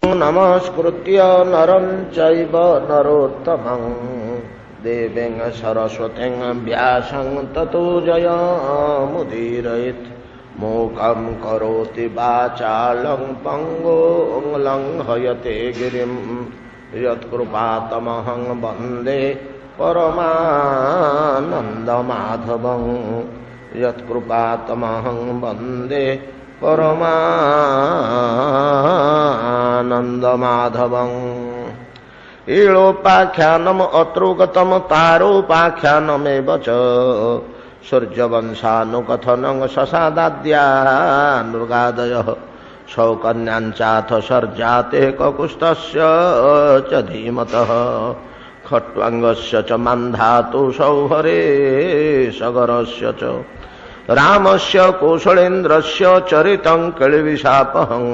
नमस्कृत्य नरं चैव नरोत्तमं देवीं सरस्वतीं व्यासं ततो जयमुदीरयेत् मूकं करोति वाचालं पङ्गुं लङ्घयते गिरिं यत्कृपातमहं वन्दे परमानन्दमाधवं यत्कृपातमहं वन्दे परमानन्दमाधवं ईळोपाख्यानम् अत्रुगतं तारोपाख्यानमेव च सूर्यवंशानुकथनं शशादाद्यानुगादयः शौकन्यांचाथ सर्जाते ककुस्तस्य च धीमतः खट्वाङ्गस्य च मन्धातु सौहरे सगरस्य च रामस्य कौशलेन्द्रस्य चरितं केळिविशापहं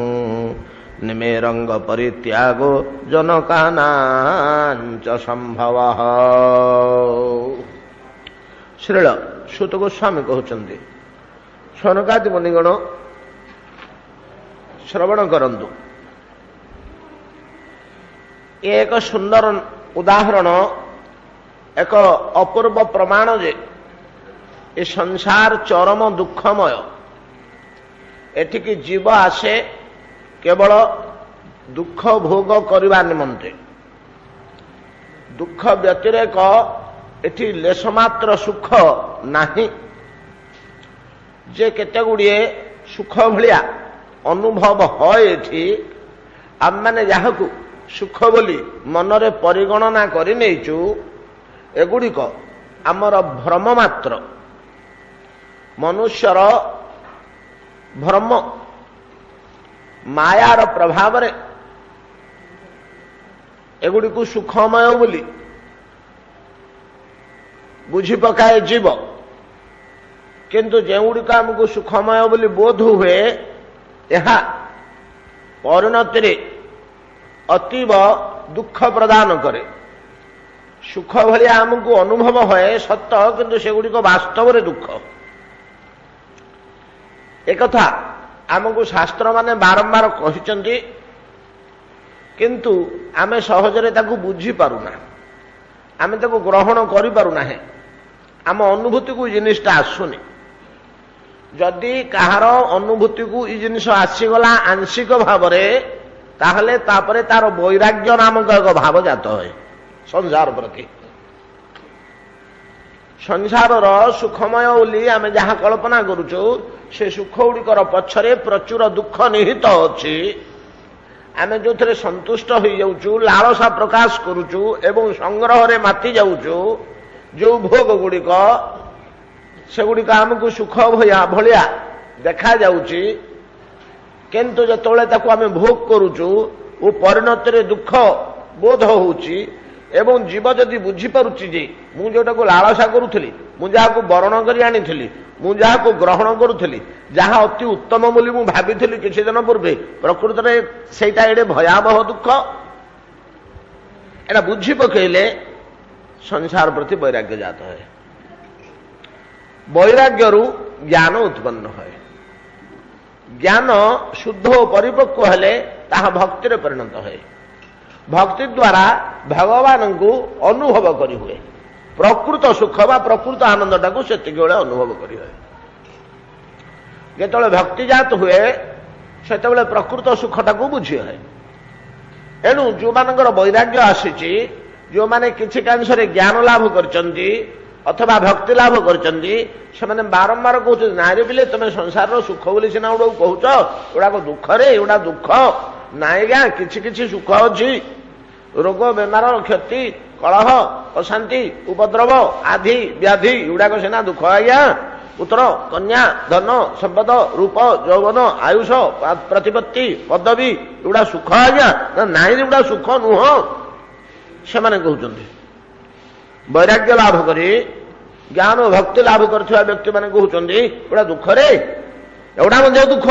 निमेरंग परित्यागो जनकानांच संभवः। श्रील सूत गोस्वामी कहते शौनकादि मुनिगण श्रवण करंतु। एक सुंदर उदाहरण, एक अपूर्व प्रमाण जे ए संसार चरम दुखमय। एठिकी जीव आसे केवल दुख भोग करने निमंते। दुख व्यतिरेक एठी लेशमात्र सुख नाही। जे केते गुड़िए सुख भलिया अनुभव होय एठी आम माने जाहाकू सुख बोली मनरे परिगणना करि नेचु, एगुड़िक आमर भ्रम मात्र। मनुष्यर भ्रम मायार प्रभाव रे एगुड़ी को सुखमय बोली बुझी पकाए जीव, किंतु जेगुड़ी को आमको सुखमय बोली बोध हुए यह परिणति रे अतीव दुख प्रदान करे। सुख भलिया आमको अनुभव होए सत्य, किंतु सेगुड़ी को वास्तव रे दुख। एक कथा आमको शास्त्र माने बारंबार कहिचंती, किंतु आमे सहजरे ताकू बुझी पारुना, आमे ताकू ग्रहण करि पारुना है। आम अनुभूति को जिनिसटा आसुनी। जदि कहार अनुभूति को ई जिनिस आसीगला आंशिक भाव रे, ताहले तापरे तार वैराग्य नामक एक भाव जात है संसार प्रति। संसार सुखमय बोली आमे जहाँ कल्पना करुचु, से सुख गुड़िकर पछरे प्रचुर दुख निहित अच्छी। आमे जो थे संतुष्ट हो जाऊँ, लालसा प्रकाश करुचु एवं संग्रह रे माति जाऊँ। जो भोग गुड़िक सेगुड़िक आमको सुख भलिया देखा जाउची, किंतु जेतोले ताकू आमे भोग करुचु वो परिणति रे दुख बोध होउची। एवं जीव जदि बुझी पारुची जे मु जोटा को लालसा करुथली, मु जाहाको वरण करी आनिथली, मु जाहाको ग्रहण करुथली, जहा अति उत्तम बोली मु भाबिथली किछि दिन पूर्वे, प्रकृत रे सेटा एडे भयावह दुख। एटा बुझी पकेले संसार प्रति वैराग्य जात है। वैराग्यरु ज्ञान उत्पन्न है। ज्ञान शुद्ध और परिपक्व हेले ताहा भक्ति रे परिणत है। भक्ति द्वारा भगवान को अनुभव करी हुए। प्रकृत सुख बा प्रकृत आनंदटा को सेतिक बेले अनुभव करी हुए। जेतबेले भक्ति जात हुए सेतबेले प्रकृत सुखटा को बुझी है। एणु जो मानकर वैराग्य आसीची, जो माने किछि कांशरे ज्ञान लाभ करचंती अथवा भक्ति लाभ करचंती, सेमाने बारंबार कहउछ नारे बिले तमे संसार रो सुख बोली सिना उडा कहउछ, उडा को दुख रे, उडा दुख नाइ गा, किछि किछि सुख अछि। रोग बेमार क्षति कलह अशांति उपद्रव आदि व्याधि उडाक सिना दुख आज्ञा। पुत्र कन्या धन संपद रूप यौवन आयुष प्रतिपत्ति पदवी उडा सुख आज्ञा नाइ, उडा सुख नुह से माने कहउछन्ति। वैराग्य लाभ करी ज्ञान और भक्ति लाभ करथिबा व्यक्ति माने कहउछन्ति उडा दुख रे, एवडा मध्य दुख।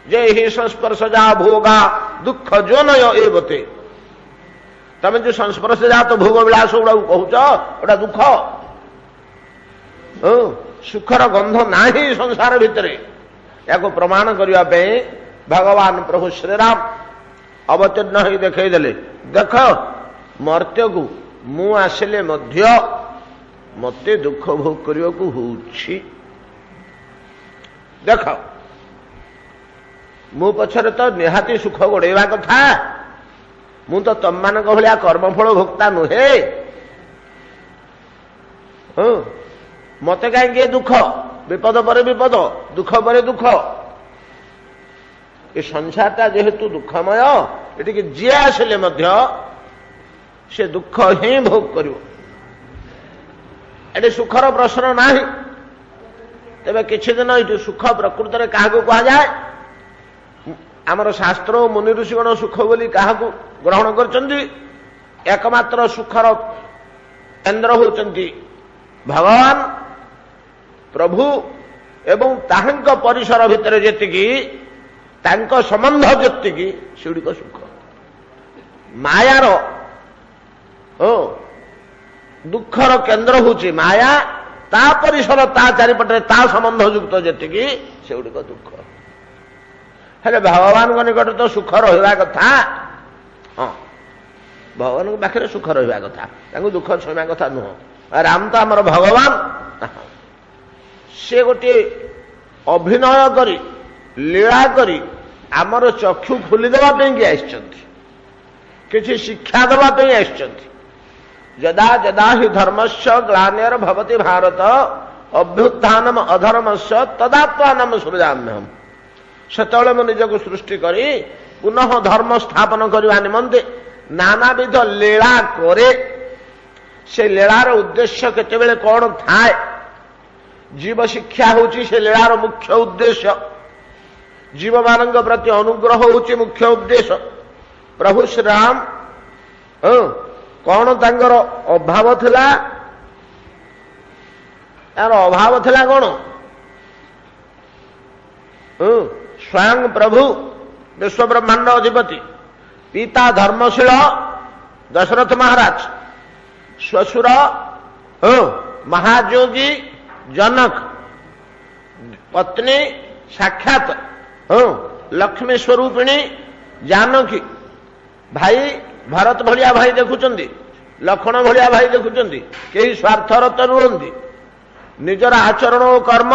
जे हि संस्पर्शजा भोगा दुख जोनय एवते। तमें जो संस्पर्श जात भोग विलास गुड़ा कहूच गोटा दुख। सुखर गंध नाही संसार भितर या प्रमाण करने भगवान प्रभु श्रीराम अवतीर्ण हो देखईदेले देख मर्त्य को मु आसिले मध्य मते दुख भोग करने को होउछि देख मु पछरे तो निहाती सुख गोड़ेवा कथा मु तो तम मान भलिया कर्मफल भोक्ता नुहे मते कहीं दुख विपद पर विपद दुख पर दुख ये संसारटा जेहेतु दुखमय ये जी आसिले से दुख ही भोग कर सुखर प्रश्न ना तेरे किसी दिन ये सुख प्रकृत में क्या कह जाए आमर शास्त्र मुनि ऋषिगण सुख बोली क्या ग्रहण कर एकमात्र सुखर केन्द्र होती भगवान प्रभु एवं ताहंक परिसर भितर जेतिकी तांको संबंध जेतिकी सेगुड़िक सुख मायार दुखर केन्द्र होची माया ता परिसर ता चारिपटे ता संबंध युक्त जेतिकी सेगुड़िक दुख हेले भगवान निकट तो सुख रहा कथा हाँ भगवान पाखे सुख रहा कथा दुख छुआ कथा नुह राम तो आमर भगवान से गोटे अभिनय करी लीला करी आमर चक्षु खोलीदेवाई किसी शिक्षा देवाई जदा जदा ही धर्मस्य ग्लानिर् भवति भारत अभ्युत्थानम अधर्मस्य तदात्मानं सृजाम्यहम् सेतबेले मु निजक सृष्टि करी पुनः धर्म स्थापन करने निमंते नानाविध लीला करे से लीलार उद्देश्य केतेबेले कौन थाए जीव शिक्षा होची से लीलार मुख्य उद्देश्य जीव मानक प्रति अनुग्रह होची मुख्य उद्देश्य प्रभु श्री राम कौन तांकर अभाव थिला यार अभाव थिला कौन स्वयं प्रभु विश्व ब्रह्मांड अधिपति पिता धर्मशील दशरथ महाराज श्वशुर महायोगी जनक पत्नी साक्षात लक्ष्मी स्वरूपिणी जानकी भाई भरत भलिया भाई देखुचंदी लक्ष्मण भलिया भाई देखुचंदी कई स्वार्थरत रुहंती निजर आचरण और कर्म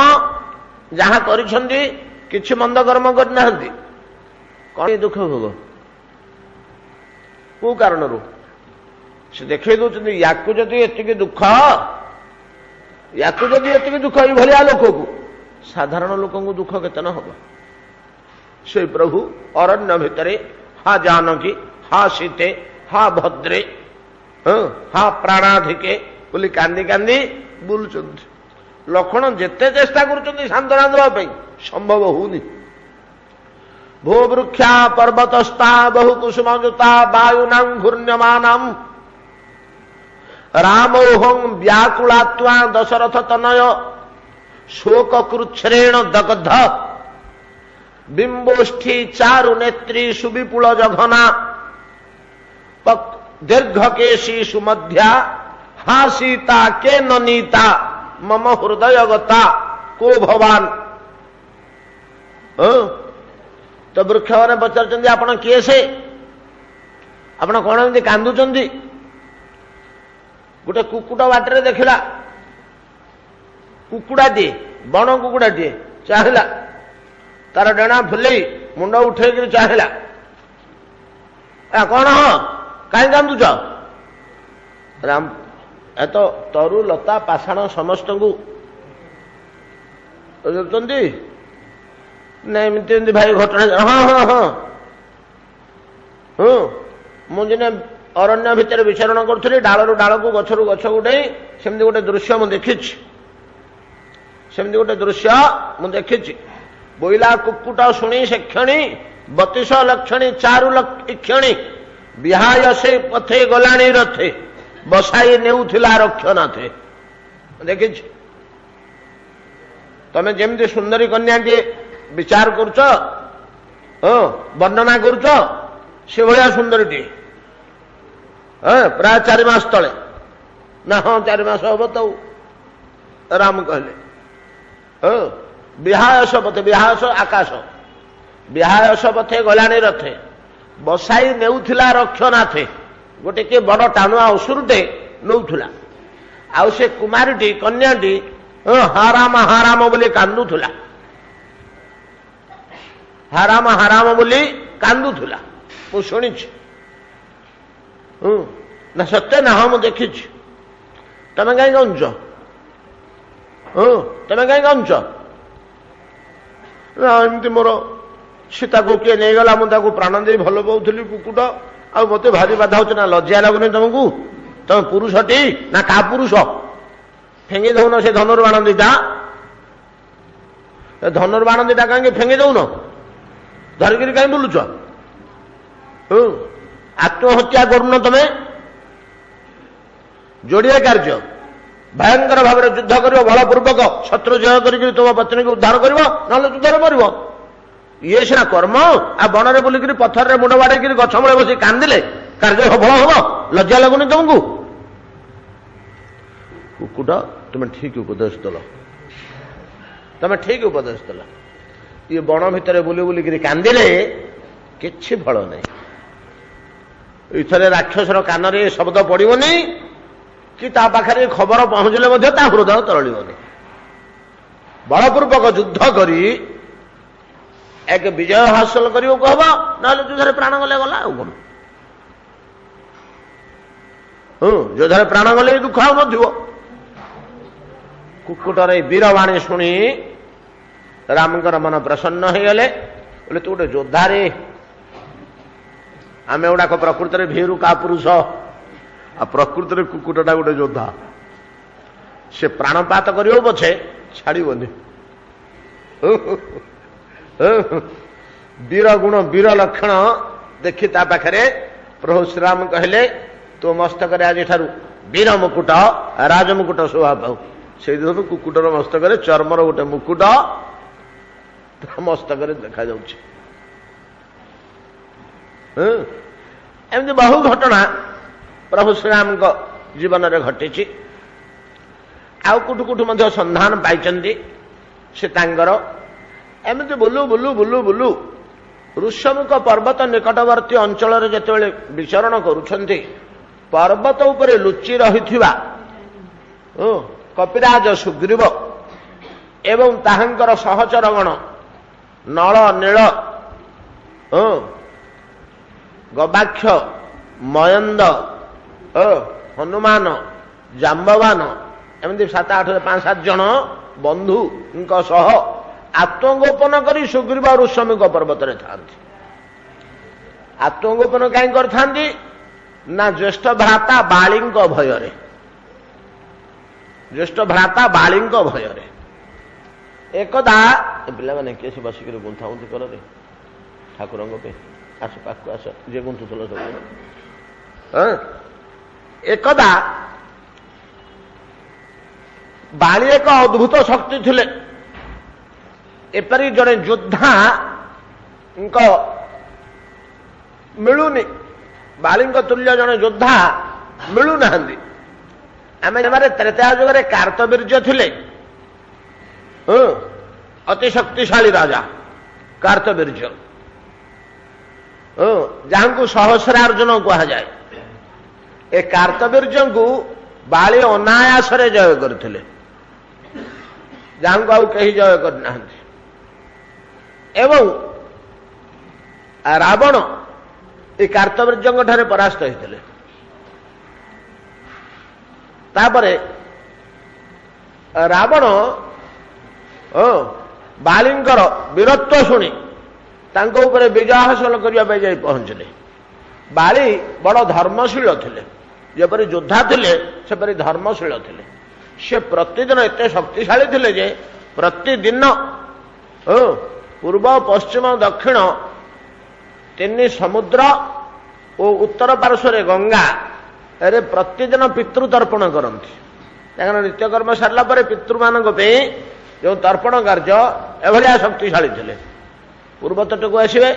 जहाँ करिछंदी किछि मंद कर्म करना कौन दुख भोग को कारण से देखे दौरान याकू जदि एति दुख याकू जदि एति दुख ये भलिया लोक को साधारण लोक दुख केतन हम से प्रभु अरण्य भितरे हा जानकी हा सीते हा भद्रे हा प्राणाधिके बोली कांदी कांदी बुलुचंदी लक्ष्मण जेते चेष्टा करुचंदी सांत्वना देवाई संभव होनी भो वृक्षा पर्वतस्था बहु कुसुमजुता वायुना घूर्ण्यमानम रामोहं व्याकुलात्वा दशरथ तनय शोक कृच्छ्रेण दग्ध बिंबोष्ठी चारु नेत्री सुविपुल जघना दीर्घकेशी सुमध्या हा सीता के नीता मम हृदयगता को भवान तो वृक्ष मैंने पचार आपण किए से आपण कौन एमती कांदुचंदी गोटे कुकुड़ा बाटर देखला कुकुड़ाटे बण कुकुड़ाटे चाहला तार डेणा फुले मुंड उठे चाहला कौन हाँ कहीं कांदुच राम ए तो तरु लता पाषाण समस्त को नहीं एमती भाई घटना हाँ हाँ हाँ मुझे अरण्य भितर विचरण करुली डाल रु डाल को गछ रु गछ उठे सेमती गोटे दृश्य मु देखी सेमती गोटे दृश्य मु देखी बोइला कुक्कुट शुणी से क्षणी 32 लक्षणी चारु क्षणी विहाय से पथे गलाणी रथे बसाई नेउथिला रक्षनाथे देखी तमे जेमती सुंदरी कन्या विचार करुच वर्णना करुच से भाया सुंदरी टी प्राय 4 मास तले ना हाँ 4 मास हम तो राम कहले विहायस पथे विहायस आकाश विहायस पथे गलाणी रथे ବସାଇ ନେଉଥିଲା ରକ୍ଷନାଥେ, ଗୋଟେ କିଏ ବଡ଼ ଟାଣୁଆ ଅସୁରଟେ ନେଉଥିଲା। ଆଉ ସେ କୁମାରୀଟି କନ୍ୟାଟି ହାରାମ ହାରାମ ବୋଲି କାନ୍ଦୁଥିଲା, ହାରାମ ହାରାମ ବୋଲି କାନ୍ଦୁଥିଲା। ମୁଁ ଶୁଣିଛି, ନା ସତ୍ୟ ନା? ହଁ ମୁଁ ଦେଖିଛି। ତମେ କାହିଁ କାନ୍ଦୁଛ? ତମେ କାହିଁ କାନ୍ଦୁଛ? ନା ଏମିତି ମୋର ସୀତାକୁ କିଏ ନେଇଗଲା, ମୁଁ ତାକୁ ପ୍ରାଣ ଦେଇ ଭଲ ପାଉଥିଲି କୁକୁଟ, ଆଉ ମତେ ଭାରି ବାଧା ହଉଛି। ନା ଲଜ୍ଜା ଲାଗୁନି ତମକୁ? ତମେ ପୁରୁଷଟି ନା କା ପୁରୁଷ? ଫେଙ୍ଗି ଦଉନ ସେ ଧନୁର୍ବାଣ ଦିଟା, ଧନୁର୍ବାଣ ଦିଟା କାହିଁକି ଫେଙ୍ଗି ଦଉନ? ଧରିକିରି କାହିଁ ବୁଲୁଛ? ଆତ୍ମହତ୍ୟା କରୁନ ତମେ? ଯୋଡ଼ିଏ କାର୍ଯ୍ୟ, ଭୟଙ୍କର ଭାବରେ ଯୁଦ୍ଧ କରିବ, ବଳପୂର୍ବକ ଶତ୍ରୁ ଜୟ କରିକି ତୁମ ପତ୍ନୀକୁ ଉଦ୍ଧାର କରିବ, ନହେଲେ ଯୁଦ୍ଧରେ ମରିବ। ଇଏ ସିନା କର୍ମ, ଆଉ ବଣରେ ବୁଲିକିରି ପଥରରେ ମୁଣ୍ଡ ବାଡ଼େଇକିରି ଗଛ ମୂଳେ ବସି କାନ୍ଦିଲେ କାର୍ଯ୍ୟ ସଫଳ ହବ? ଲଜ୍ଜା ଲାଗୁନି ତମକୁ? କୁକୁଟ, ତୁମେ ଠିକ ଉପଦେଶ ଦେଲ, ତମେ ଠିକ ଉପଦେଶ ଦେଲ। ଇଏ ବଣ ଭିତରେ ବୁଲି ବୁଲିକିରି କାନ୍ଦିଲେ କିଛି ଫଳ ନାହିଁ। ଏଇଥରେ ରାକ୍ଷସର କାନରେ ଏ ଶବ୍ଦ ପଡ଼ିବନି କି ତା ପାଖରେ ଖବର ପହଞ୍ଚିଲେ ମଧ୍ୟ ତା ହୃଦୟ ତରଳିବନି। ବଳପୂର୍ବକ ଯୁଦ୍ଧ କରି ଏକ ବିଜୟ ହାସଲ କରିବାକୁ ହବ, ନହେଲେ ଯୁଦ୍ଧରେ ପ୍ରାଣ ଗଲେ ଗଲା। ଆଉ କଣ? ଯୁଦ୍ଧରେ ପ୍ରାଣ ଗଲେ ଦୁଃଖ ଆଉ ନଥିବ। କୁକୁଟର ଏ ବୀରବାଣୀ ଶୁଣି ରାମଙ୍କର ମନ ପ୍ରସନ୍ନ ହେଇଗଲେ। ବୋଲେ ତୁ ଗୋଟେ ଯୋଦ୍ଧାରେ, ଆମେ ଗୁଡାକ ପ୍ରକୃତରେ ଭୀରୁ କା ପୁରୁଷ, ଆଉ ପ୍ରକୃତରେ କୁକୁଟଟା ଗୋଟେ ଯୋଦ୍ଧା। ସେ ପ୍ରାଣପାତ କରିବ ପଛେ ଛାଡ଼ିବନି। ବୀର ଗୁଣ ବୀର ଲକ୍ଷଣ ଦେଖି ତା ପାଖରେ ପ୍ରଭୁ ଶ୍ରୀରାମ କହିଲେ, ତୋ ମସ୍ତକରେ ଆଜିଠାରୁ ବୀର ମୁକୁଟ, ରାଜମୁକୁଟ ଶୋଭା ପାଉ। ସେଇଦିନରୁ କୁକୁଟର ମସ୍ତକରେ ଚର୍ମର ଗୋଟେ ମୁକୁଟ ତା ମସ୍ତକରେ ଦେଖାଯାଉଛି। ଏମିତି ବହୁ ଘଟଣା ପ୍ରଭୁ ଶ୍ରୀରାମଙ୍କ ଜୀବନରେ ଘଟିଛି। ଆଉ କୋଉଠୁ କୋଉଠୁ ମଧ୍ୟ ସନ୍ଧାନ ପାଇଛନ୍ତି ସେ ତାଙ୍କର। ଏମିତି ବୁଲୁ ବୁଲୁ ବୁଲୁ ବୁଲୁ ଋଷ୍ୟମୁଖ ପର୍ବତ ନିକଟବର୍ତ୍ତୀ ଅଞ୍ଚଳରେ ଯେତେବେଳେ ବିଚରଣ କରୁଛନ୍ତି, ପର୍ବତ ଉପରେ ଲୁଚି ରହିଥିବା କପିରାଜ ସୁଗ୍ରୀବ ଏବଂ ତାହାଙ୍କର ସହଚରଗଣ ନଳ, ନୀଳ, ଗବାକ୍ଷ, ମୟନ୍ଦ, ହନୁମାନ, ଜାମ୍ବବାନ, ଏମିତି 7-8 ଜଣ ବନ୍ଧୁଙ୍କ ସହ ଆତ୍ମଗୋପନ କରି ସୁଗ୍ରୀବ ଋଷ୍ୟମୁଖ ପର୍ବତରେ ଥାନ୍ତି। ଆତ୍ମଗୋପନ କାହିଁ କରିଥାନ୍ତି? ନା ଜ୍ୟେଷ୍ଠ ଭ୍ରାତା ବାଳୀଙ୍କ ଭୟରେ, ଜ୍ୟେଷ୍ଠ ଭ୍ରାତା ବାଳୀଙ୍କ ଭୟରେ। ଏକଦା ପିଲାମାନେ କିଏ ସେ ବସିକରି ଗୁନ୍ଥାଗୁନ୍ଥି କରରେ ଠାକୁରଙ୍କ ପାଇଁ? ଆସ ପାଖକୁ ଆସ, ଯିଏ ଗୁନ୍ଥୁଥିଲ ସବୁ। ଏକଦା ବାଳୀ ଏକ ଅଦ୍ଭୁତ ଶକ୍ତି ଥିଲେ। ଏପରି ଜଣେ ଯୋଦ୍ଧାଙ୍କ ମିଳୁନି, ବାଳୀଙ୍କ ତୁଲ୍ୟ ଜଣେ ଯୋଦ୍ଧା ମିଳୁନାହାନ୍ତି। ଆମେ ଏମାନେ ତ୍ରେତୟା ଯୁଗରେ କାର୍ତ୍ତବୀର୍ଯ୍ୟ ଥିଲେ, ଅତି ଶକ୍ତିଶାଳୀ ରାଜା କାର୍ତ୍ତବୀର୍ଯ୍ୟ, ଯାହାଙ୍କୁ ସହସ୍ରାର୍ଜୁନ କୁହାଯାଏ। ଏ କାର୍ତ୍ତବୀର୍ଯ୍ୟଙ୍କୁ ବାଳୀ ଅନାୟାସରେ ଜୟ କରିଥିଲେ, ଯାହାଙ୍କୁ ଆଉ କେହି ଜୟ କରିନାହାନ୍ତି। ଏବଂ ରାବଣ ଏ କାର୍ତ୍ତବୀର୍ଯ୍ୟଙ୍କ ଠାରେ ପରାସ୍ତ ହୋଇଥିଲେ। ତାପରେ ରାବଣ ବାଳୀଙ୍କର ବୀରତ୍ୱ ଶୁଣି ତାଙ୍କ ଉପରେ ବିଜୟ ହାସଲ କରିବା ପାଇଁ ଯାଇ ପହଞ୍ଚିଲେ। ବାଳୀ ବଡ଼ ଧର୍ମଶୀଳ ଥିଲେ, ଯେପରି ଯୋଦ୍ଧା ଥିଲେ ସେପରି ଧର୍ମଶୀଳ ଥିଲେ। ସେ ପ୍ରତିଦିନ ଏତେ ଶକ୍ତିଶାଳୀ ଥିଲେ ଯେ ପ୍ରତିଦିନ ପୂର୍ବ, ପଶ୍ଚିମ, ଦକ୍ଷିଣ 3 ସମୁଦ୍ର ଓ ଉତ୍ତର ପାର୍ଶ୍ୱରେ ଗଙ୍ଗା ରେ ପ୍ରତିଦିନ ପିତୃତର୍ପଣ କରନ୍ତି। ତାଙ୍କର ନିତ୍ୟକର୍ମ ସାରିଲା ପରେ ପିତୃମାନଙ୍କ ପାଇଁ ଯେଉଁ ତର୍ପଣ କାର୍ଯ୍ୟ, ଏଭଳିଆ ଶକ୍ତିଶାଳୀ ଥିଲେ। ପୂର୍ବ ତଟକୁ ଆସିବେ,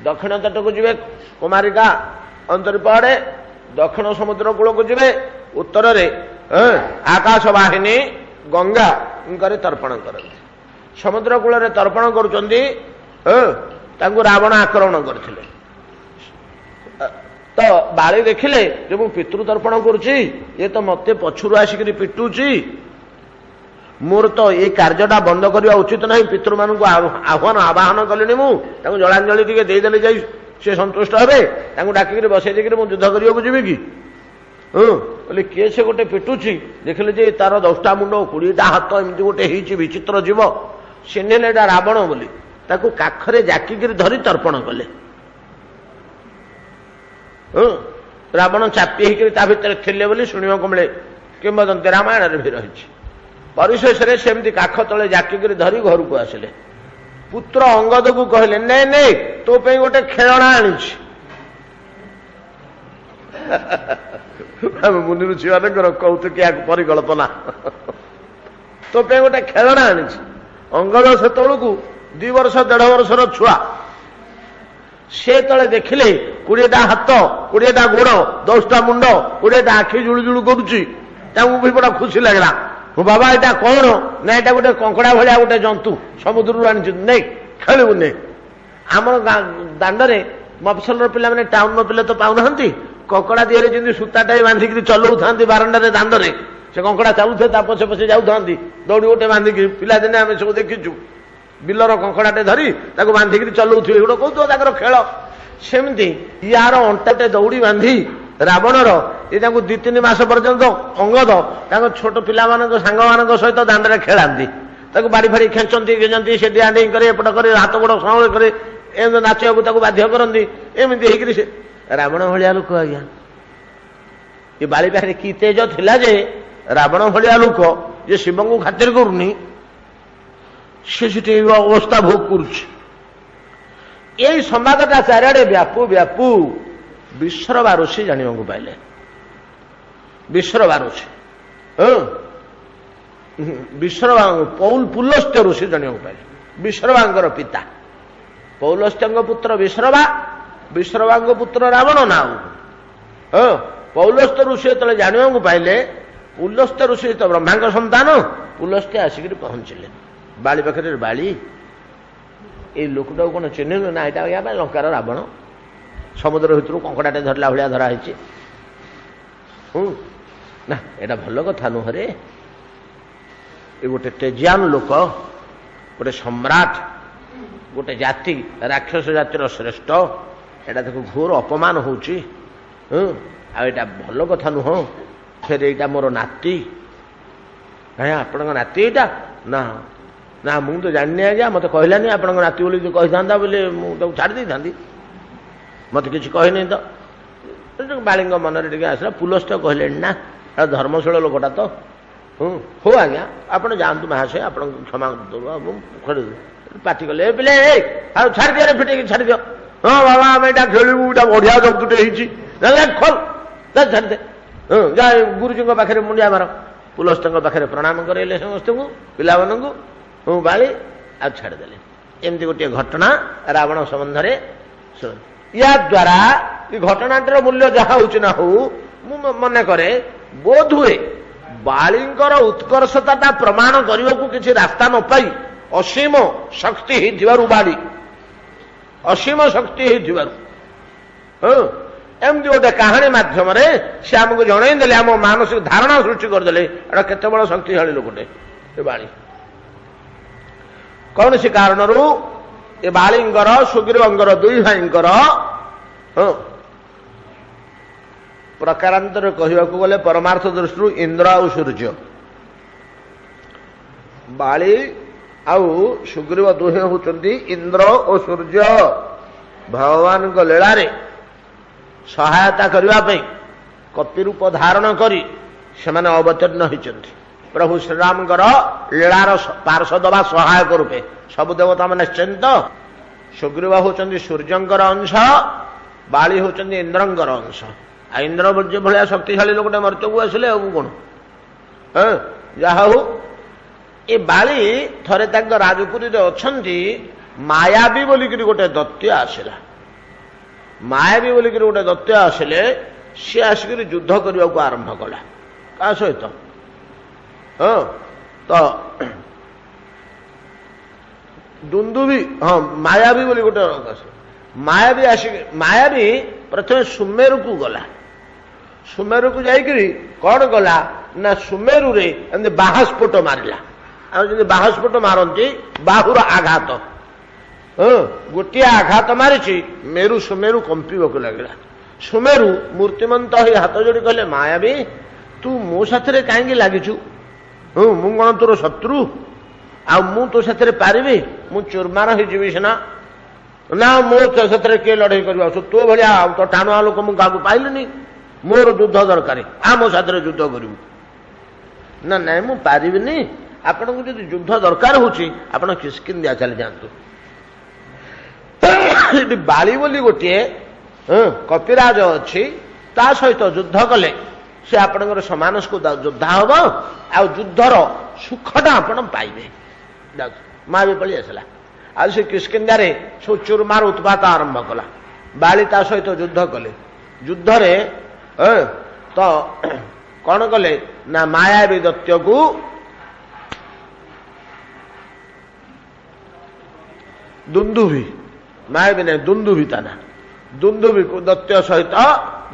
ଦକ୍ଷିଣ ତଟକୁ ଯିବେ, କୁମାରିକା ଅନ୍ତରୀପ ଆଡ଼େ, ଦକ୍ଷିଣ ସମୁଦ୍ର କୂଳକୁ ଯିବେ, ଉତ୍ତରରେ ଆକାଶ ବାହିନୀ ଗଙ୍ଗାଙ୍କର ତର୍ପଣ କରନ୍ତି। ସମୁଦ୍ର କୂଳରେ ତର୍ପଣ କରୁଛନ୍ତି, ତାଙ୍କୁ ରାବଣ ଆକ୍ରମଣ କରିଥିଲେ। ତ ବାଳି ଦେଖିଲେ ଯେ ମୁଁ ପିତୃତର୍ପଣ କରୁଛି, ଏ ତ ମତେ ପଛରୁ ଆସିକରି ପିଟୁଛି, ମୋର ତ ଏ କାର୍ଯ୍ୟଟା ବନ୍ଦ କରିବା ଉଚିତ ନାହିଁ। ପିତୃମାନଙ୍କୁ ଆବାହନ କଲିଣି, ମୁଁ ତାଙ୍କୁ ଜଳାଞ୍ଜଳି ଟିକେ ଦେଇଦେଲେ ଯାଇ ସେ ସନ୍ତୁଷ୍ଟ ହେବେ। ତାଙ୍କୁ ଡାକିକିରି ବସେଇ ଦେଇକିରି ମୁଁ ଯୁଦ୍ଧ କରିବାକୁ ଯିବି କି? ବୋଲେ କିଏ ସେ ଗୋଟେ ପିଟୁଛି, ଦେଖିଲେ ଯେ ତାର 10ଟା ମୁଣ୍ଡ 20ଟା ହାତ ଏମିତି ଗୋଟେ ହେଇଛି ବିଚିତ୍ର ଜୀବ। ସେ ନେଲେ ଏଟା ରାବଣ ବୋଲି, ତାକୁ କାଖରେ ଜାକିକିରି ଧରି ତର୍ପଣ କଲେ। ରାବଣ ଚାପି ହେଇକରି ତା ଭିତରେ ଥିଲେ ବୋଲି ଶୁଣିବାକୁ ମିଳେ, କିମ୍ବଦନ୍ତୀ ରାମାୟଣରେ ବି ରହିଛି। ପରିଶେଷରେ ସେମିତି କାଖ ତଳେ ଜାକିକିରି ଧରି ଘରକୁ ଆସିଲେ। ପୁତ୍ର ଅଙ୍ଗଦକୁ କହିଲେ, ନେ ନେ ତୋ ପାଇଁ ଗୋଟେ ଖେଳଣା ଆଣିଛି। ଆମେ ମୁନି ଋଷି ମାନଙ୍କର କୌତୁକିଆ ପରିକଳ୍ପନା। ତୋ ପାଇଁ ଗୋଟେ ଖେଳଣା ଆଣିଛି। ଅଙ୍ଗଦ ସେତେବେଳକୁ 2 ବର୍ଷ 1.5 ବର୍ଷର ଛୁଆ। ସେ ତଳେ ଦେଖିଲେ 20ଟା ହାତ, 20ଟା ଗୋଡ, 10ଟା ମୁଣ୍ଡ, 20ଟା ଆଖି ଜୁଳୁ ଜୁଳୁ କରୁଛି। ତାଙ୍କୁ ବି ବଡ ଖୁସି ଲାଗିଲା। ବାବା ଏଇଟା କଣ? ନା ଏଇଟା ଗୋଟେ କଙ୍କଡା ଭଳିଆ ଗୋଟେ ଜନ୍ତୁ, ସମୁଦ୍ରରୁ ଆଣିଛୁ, ନେଇ ଖେଳିବୁ ନେ। ଆମର ଦାଣ୍ଡରେ ମଫସଲର ପିଲାମାନେ, ଟାଉନର ପିଲା ତ ପାଉନାହାନ୍ତି, କଙ୍କଡା ଦିହରେ ଯେମିତି ସୂତାଟାଏ ବାନ୍ଧିକିରି ଚଲଉଥାନ୍ତି ବାରଣ୍ଡାରେ ଦାଣ୍ଡରେ, ସେ କଙ୍କଡା ଚାଲୁଥାଏ ତା ପଛେ ପଛେ ଯାଉଥାନ୍ତି ଦୌଡ଼ି ଗୋଟେ ବାନ୍ଧିକି। ପିଲାଦିନେ ଆମେ ସବୁ ଦେଖିଛୁ, ବିଲର କଙ୍କଡାଟେ ଧରି ତାକୁ ବାନ୍ଧିକିରି ଚଲଉଥିବେ, ଗୋଟେ କହୁଥିବ ତାଙ୍କର ଖେଳ। ସେମିତି ୟାର ଅଣ୍ଟାଟେ ଦୌଡ଼ି ବାନ୍ଧି ରାବଣର ଏ ତାଙ୍କୁ 2-3 ମାସ ପର୍ଯ୍ୟନ୍ତ ଅଙ୍ଗଦ ତାଙ୍କ ଛୋଟ ପିଲାମାନଙ୍କ ସାଙ୍ଗମାନଙ୍କ ସହିତ ଦାଣ୍ଡରେ ଖେଳାନ୍ତି। ତାକୁ ବାଡ଼ି ଫାଡ଼ି ଖେଞ୍ଚନ୍ତି, ସେ ଡିଆଁ ଡେଇଁ କରି ଏପଟ କରି ହାତ ଗୋଡ଼ ସଂଳ କରି ଏମିତି ନାଚିବାକୁ ତାକୁ ବାଧ୍ୟ କରନ୍ତି। ଏମିତି ହେଇକିରି ସେ ରାବଣ ଭଳିଆ ଲୋକ ଆଜ୍ଞା। ଏ ବାଳି ପାଖରେ କି ତେଜ ଥିଲା ଯେ ରାବଣ ଭଳିଆ ଲୋକ ଯେ ଶିବଙ୍କୁ ଖାତିର କରୁନି, ସେ ସେଠି ଅବସ୍ଥା ଭୋଗ କରୁଛି। ଏଇ ସମ୍ବାଦଟା ଚାରିଆଡେ ବ୍ୟାପୁ ବ୍ୟାପୁ ବିଶ୍ରବା ଋଷି ଜାଣିବାକୁ ପାଇଲେ। ବିଶ୍ରବା ଋଷି, ବିଶ୍ରବା ପୁଲସ୍ତ୍ୟ ଋଷି ଜାଣିବାକୁ ପାଇଲେ। ବିଶ୍ରବାଙ୍କର ପିତା ପୌଲସ୍ତ୍ୟଙ୍କ ପୁତ୍ର ବିଶ୍ରବା, ବିଶ୍ରବାଙ୍କ ପୁତ୍ର ରାବଣ ନା ଆଉ। ପୌଲସ୍ତ୍ୟ ଋଷି ଯେତେବେଳେ ଜାଣିବାକୁ ପାଇଲେ, ପୁଲସ୍ତ୍ୟ ଋଷି ତ ବ୍ରହ୍ମାଙ୍କ ସନ୍ତାନ, ପୁଲସ୍ତ୍ୟ ଆସିକରି ପହଞ୍ଚିଲେ ବାଳି ପାଖରେ। ବାଳି, ଏଇ ଲୋକଟାକୁ କଣ ଚିହ୍ନିଲୁ? ନା ଏଇଟା ଆଜ୍ଞା ଲଙ୍କାର ରାବଣ, ସମୁଦ୍ର ଭିତରୁ କଙ୍କଡାଟେ ଧରିଲା ଭଳିଆ ଧରା ହେଇଛି। ନା ଏଇଟା ଭଲ କଥା ନୁହଁରେ। ଏ ଗୋଟେ ତେଜିଆନ ଲୋକ, ଗୋଟେ ସମ୍ରାଟ, ଗୋଟେ ଜାତି, ରାକ୍ଷସ ଜାତିର ଶ୍ରେଷ୍ଠ, ଏଇଟା ତାକୁ ଘୋର ଅପମାନ ହଉଛି। ଆଉ ଏଇଟା ଭଲ କଥା ନୁହଁ। ଫେର ଏଇଟା ମୋର ନାତି। ଆଜ୍ଞା ଆପଣଙ୍କ ନାତି ଏଇଟା? ନା ନା ମୁଁ ତ ଜାଣିନି ଆଜ୍ଞା, ମତେ କହିଲାନି। ଆପଣଙ୍କ ନାତି ବୋଲି କହିଥାନ୍ତା ବୋଲି ମୁଁ ତାକୁ ଛାଡ଼ି ଦେଇଥାନ୍ତି, ମତେ କିଛି କହିନି ତ। ବାଳିଙ୍କ ମନରେ ଟିକେ ଆସିଲା। ପୁଲସ୍ତ୍ୟ କହିଲେଣି ନା, ଧର୍ମଶୀଳ ଲୋକଟା ତ। ହଉ ଆଜ୍ଞା ଆପଣ ଯାଆନ୍ତୁ ମହାଶୟ, ଆପଣଙ୍କୁ କ୍ଷମା କରିଦେବା, ମୁଁ ଖୋଲିଦେବି। ପାଟି କଲେ, ଏ ପିଲେ ଆଉ ଛାଡ଼ିଦିଅ ରେ, ଫିଟେଇକି ଛାଡ଼ିଦିଅ। ହଁ ବାବା ଆମେ ଏଇଟା ଖେଳିବୁ, ଏଇଟା ବଢିଆ ଜନ୍ତୁଟେ ହେଇଛି, ଖୋଲ ଛାଡ଼ିଦେ। ଯା ଗୁରୁଜୀଙ୍କ ପାଖରେ ମୁଣ୍ଡିଆ ମାର। ପୁଲସ୍ତ୍ୟଙ୍କ ପାଖରେ ପ୍ରଣାମ କରାଇଲେ ସମସ୍ତଙ୍କୁ, ପିଲାମାନଙ୍କୁ। ବାଳି ଆଉ ଛାଡ଼ିଦେଲେ। ଏମିତି ଗୋଟିଏ ଘଟଣା ରାବଣ ସମ୍ବନ୍ଧରେ। ୟା ଦ୍ୱାରା ଏ ଘଟଣାଟିର ମୂଲ୍ୟ ଯାହା ହଉଛି ନା ହଉ, ମୁଁ ମନେ କରେ ବୋଧହୁଏ ବାଳିଙ୍କର ଉତ୍କର୍ଷତାଟା ପ୍ରମାଣ କରିବାକୁ କିଛି ରାସ୍ତା ନ ପାଇ ଅସୀମ ଶକ୍ତି ହେଇଥିବାରୁ, ବାଳି ଅସୀମ ଶକ୍ତି ହେଇଥିବାରୁ ଏମିତି ଗୋଟେ କାହାଣୀ ମାଧ୍ୟମରେ ସେ ଆମକୁ ଜଣେଇ ଦେଲେ, ଆମ ମାନସିକ ଧାରଣା ସୃଷ୍ଟି କରିଦେଲେ ଏଟା କେତେ ବଡ଼ ଶକ୍ତିଶାଳୀ ଲୋକଟେ ଏ ବାଳି। କୌଣସି କାରଣରୁ ଏ ବାଳିଙ୍କର, ସୁଗ୍ରୀବଙ୍କର 2 ଭାଇଙ୍କର ପ୍ରକାରାନ୍ତରେ କହିବାକୁ ଗଲେ ପରମାର୍ଥ ଦୃଷ୍ଟିରୁ ଇନ୍ଦ୍ର ଆଉ ସୂର୍ଯ୍ୟ, ବାଳି ଆଉ ସୁଗ୍ରୀବ ଦୁହେଁ ହେଉଛନ୍ତି ଇନ୍ଦ୍ର ଓ ସୂର୍ଯ୍ୟ। ଭଗବାନଙ୍କ ଲୀଳାରେ ସହାୟତା କରିବା ପାଇଁ କପି ରୂପ ଧାରଣ କରି ସେମାନେ ଅବତୀର୍ଣ୍ଣ ହୋଇଛନ୍ତି। ପ୍ରଭୁ ଶ୍ରୀରାମଙ୍କର ଲୀଳାର ପାର୍ଶ୍ୱଦ ବା ସହାୟକ ରୂପେ ସବୁ ଦେବତା ମାନେ ନିଶ୍ଚିନ୍ତ। ସୁଗ୍ରୀବ ହେଉଛନ୍ତି ସୂର୍ଯ୍ୟଙ୍କର ଅଂଶ, ବାଳି ହେଉଛନ୍ତି ଇନ୍ଦ୍ରଙ୍କର ଅଂଶ। ଆଉ ଇନ୍ଦ୍ର ଭଳିଆ ଶକ୍ତିଶାଳୀ ଲୋକଟେ ମର୍ତ୍ତ୍ୟକୁ ଆସିଲେ ଆଉ କଣ। ଯାହା ହଉ ଏ ବାଳି ଥରେ ତାଙ୍କ ରାଜପୁରୀରେ ଅଛନ୍ତି, ମାୟାବୀ ବୋଲିକିରି ଗୋଟେ ଦୈତ୍ୟ ଆସିଲା। ମାୟାବୀ ବୋଲିକିରି ଗୋଟେ ଦୈତ୍ୟ ଆସିଲେ, ସିଏ ଆସିକିରି ଯୁଦ୍ଧ କରିବାକୁ ଆରମ୍ଭ କଲା। କାହା ସହିତ? ତ ଦୁନ୍ଦୁବି, ମାୟାବୀ ବୋଲି ଗୋଟେ ମାୟାବୀ ଆସିକି, ମାୟାବୀ प्रथम सुमेरु को गला सुमेरु को जाइकरी कौन गला ना सुमेरु रे एमती बाहस्फोट मारिला आम बाहस्फोट मारती बाहुर आघात गोटे आघात मारी मेरु सुमेरु कंपिबक लगला सुमेरु मूर्तिमंत ही हाथ जोड़ी कहले मायावी तू मो साथे कहीं लगिचु मु कौन तोर शत्रु आउ तो साथे पारिबी मु चुरमार होजी सीना ना मो साथे किए लड़ाई कर तो भाया तो टाणुआ लोक मुझे पाइलि मोर युद्ध दरकार आ मो साथे युद्ध करू ना ना मु पारिबिनी आपन को जब युद्ध दरकार होपन किष्किंध्या चली जातु बाली बोली गोटे कपिराज अच्छी ता सहित युद्ध कले से आपणकर समानस को योद्धा हम आ युद्धर सुखटा आपण पाइबे माँ भी पड़ी आसला आ से किष्किंध्यारे सब चुरमार उत्पात आरंभ कला बाली ता सहित युद्ध कले युद्ध रे तो कौन कले ना मायावी दैत्य को दुंदुभि मायावी नहीं दुंदुभि ता ना दुंदुभि को दैत्य सहित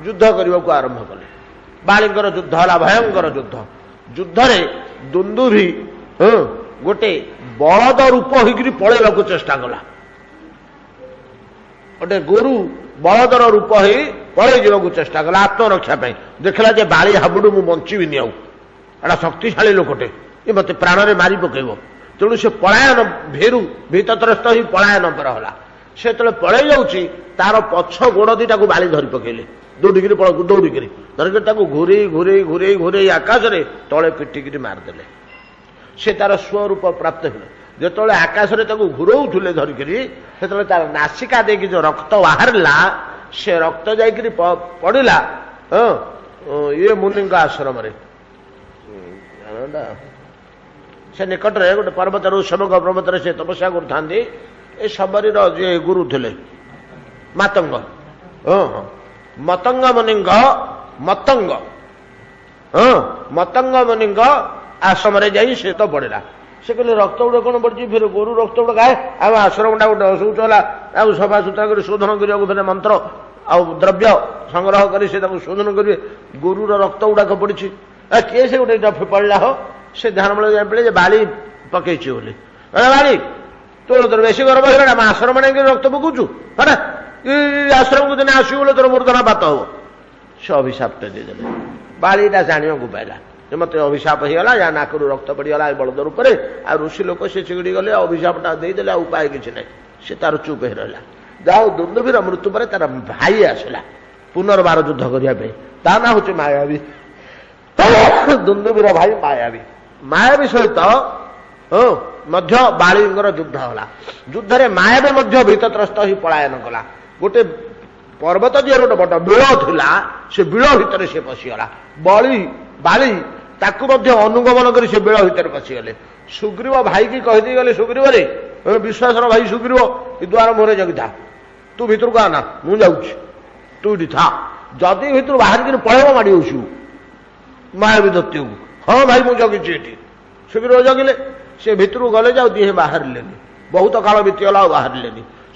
युद्ध करने को आरंभ कले बालींकर युद्ध है भयंकर युद्ध युद्ध रे दुंदुभि गोटे बलद रूप होकर पलैवाक चेष्टा कला गोटे गोरु बलदर रूप हो पलि जावाक चेष्टा कला आत्मरक्षा देखला जे बाली हाबुडू मु बंचीबिनी आड़ा शक्तिशाली लोकटे ये मत प्राण में मारी पकेब तेणु से पलायन भेरु भीतरस्थ ही पलायन पर हला से तले पलै जाउची तार पछ गोड़ दीटा को बाली धरी पकेले दौड़िकी दौड़िकी धरिक घूरे घूरे घूरे घूरे आकाश रे तले पिटिकी मारिदेले से तार स्वरूप प्राप्त हुए जो आकाश रे घूरौले धरिकी से तार नासिका देकी जो रक्त बाहरला से रक्त जाइकरी पड़ा ये मुनि आश्रम से निकट रे गोटे पर्वत ऋषभ पर्वत से तपस्या कर सबरी जे गुरु थे मातंग मतंग मुनि मतंग मतंग मुनि आश्रम जाई से तो पड़ा से कहले रक्त गुड़ा कौन पड़ी फिर गोरु रक्त गुड़ा गाए आम आश्रम टा गोटे शौचला आउ सफा सुतरा कर शोधन करने फिर मंत्र आउ द्रव्य संग्रह कर शोधन करेंगे गोरुर रक्त गुड़ाक पड़ी किए से गोटे पड़ा हो से ध्यान बेले पड़े बाली पकई बोली बाली तोर बेसी गर्व है आम आश्रम रक्त पकाचु हटा आश्रम को दिन आसू बोले तोर मूर्धना बात हो से अभिशाप देदे बालीटा जाना पाइला मत अभिशाप होगा या नाकरू रक्त पड़गला बलद रूप से आ ऋषि लोक से चिगड़ी गले अभिशापटा देदेले उपाय किसी ना से तार चुप हो रहा जाओ दुंदुभीर मृत्यु पर तार भाई आसला पुनर्बार युद्ध करने ता ना हूँ मायावी दुंदुभीर भाई मायावी मायावी सहित मध्य बालींगर युद्ध होला युद्ध रे मायावी मध्य भीतरस्थ ही पलायन कला गोटे पर्वत दिहर गोटे बड़ बिल थिला से बिल भितर से पशिगला बाली ताकू मध्य अनुगमन कर से बिल भितर पशिगले सुग्रीव भाई की कहीदी गले सुग्रीव रे विश्वासर भाई सुग्रीव द्वार मोहरे जगी था तू भितर को आना मु जाऊँ तू इटी था जदि भितर बाहर कर पलैब माड़ी होसु मायावी दैत्य को हाँ भाई मुझे जगी सुग्रीव जगिले से भितर गले जाओ दिहे बाहर बहुत काल बीतीगला बाहर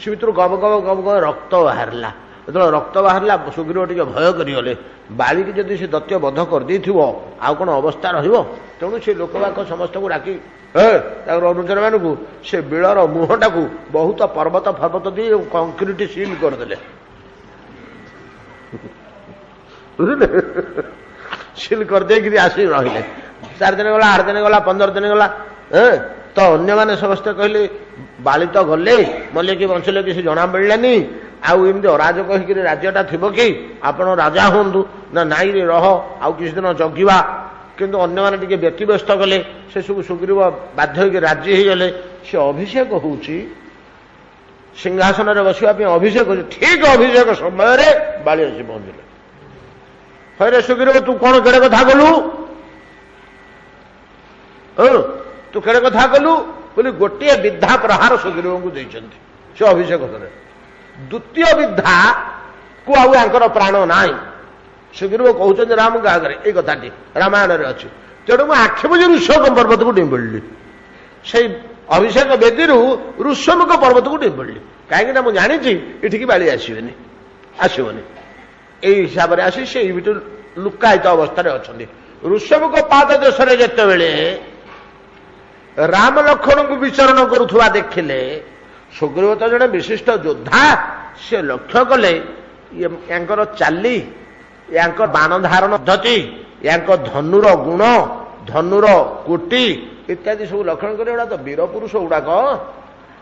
से भितर गब गब गब गब रक्त बाहरला जो रक्त बाहरला सुग्रीव टे भय करगले बाली की जदि से दैत्य बध कर आउ कौन अवस्था तेणु से लोकवाक समस्त को डाकी अनुचर मानू से बिलर मुहटा को बहुत पर्वत फर्वत दी कंक्रीट सील करदे सील करदे आसी रही 4 दिन गला 8 दिन गला 15 दिन गला तो अन्य माने समस्त कहले बाली तो गले मल्ले कि बंचले कि जना मिललानी आमती अराजक होकर राज्यटा थी कि आपण राजा हूँ ना नाई रे रह आउ किसी दिन जगिवा किंतु अन्य माने टिके व्यतिव्यस्त कले से सब सुग्रीव बाध्य होकर राजी हो गले से अभिषेक होउची सिंहासन रे बसिया अभिषेक हो ठीक अभिषेक समय रे बाली आसी पहुंचले हरे सुग्रीव तू कौन केड़े कथा कलु तू केड़े कथा कलु बोली गोटे विद्या प्रहार सुग्रीव को देते से अभिषेक द्वितीय विद्या को आंकर प्राण ना सुग्रीव कहते राम आगे ये कथाटी रामायण अच्छी तेणु मुझे आखि बुझे ऋषभ पर्वत को डिंबड़ी से अभिषेक वेदी ऋषमुख पर्वत को डिंबड़ी कहीं मुझे जानी ये बाली आसबनी এই ହିସାବରେ ଆସି ସେ ଏଇଠୁ ଲୁକାୟିତ ଅବସ୍ଥାରେ ଅଛନ୍ତି। ଋଷଭଙ୍କ ପାଦ ଦେଶରେ ଯେତେବେଳେ ରାମ ଲକ୍ଷ୍ମଣଙ୍କୁ ବିଚରଣ କରୁଥିବା ଦେଖିଲେ, ସୁଗ୍ରୀବ ତ ଜଣେ ବିଶିଷ୍ଟ ଯୋଦ୍ଧା, ସେ ଲକ୍ଷ୍ୟ କଲେ ୟାଙ୍କର ଚାଲି, ୟାଙ୍କ ବାଣ ଧାରଣ ପଦ୍ଧତି, ୟାଙ୍କ ଧନୁର ଗୁଣ, ଧନୁର କୋଟି ଇତ୍ୟାଦି ସବୁ ଲକ୍ଷଣ କରି ଏଗୁଡ଼ା ତ ବୀର ପୁରୁଷ ଗୁଡ଼ାକ,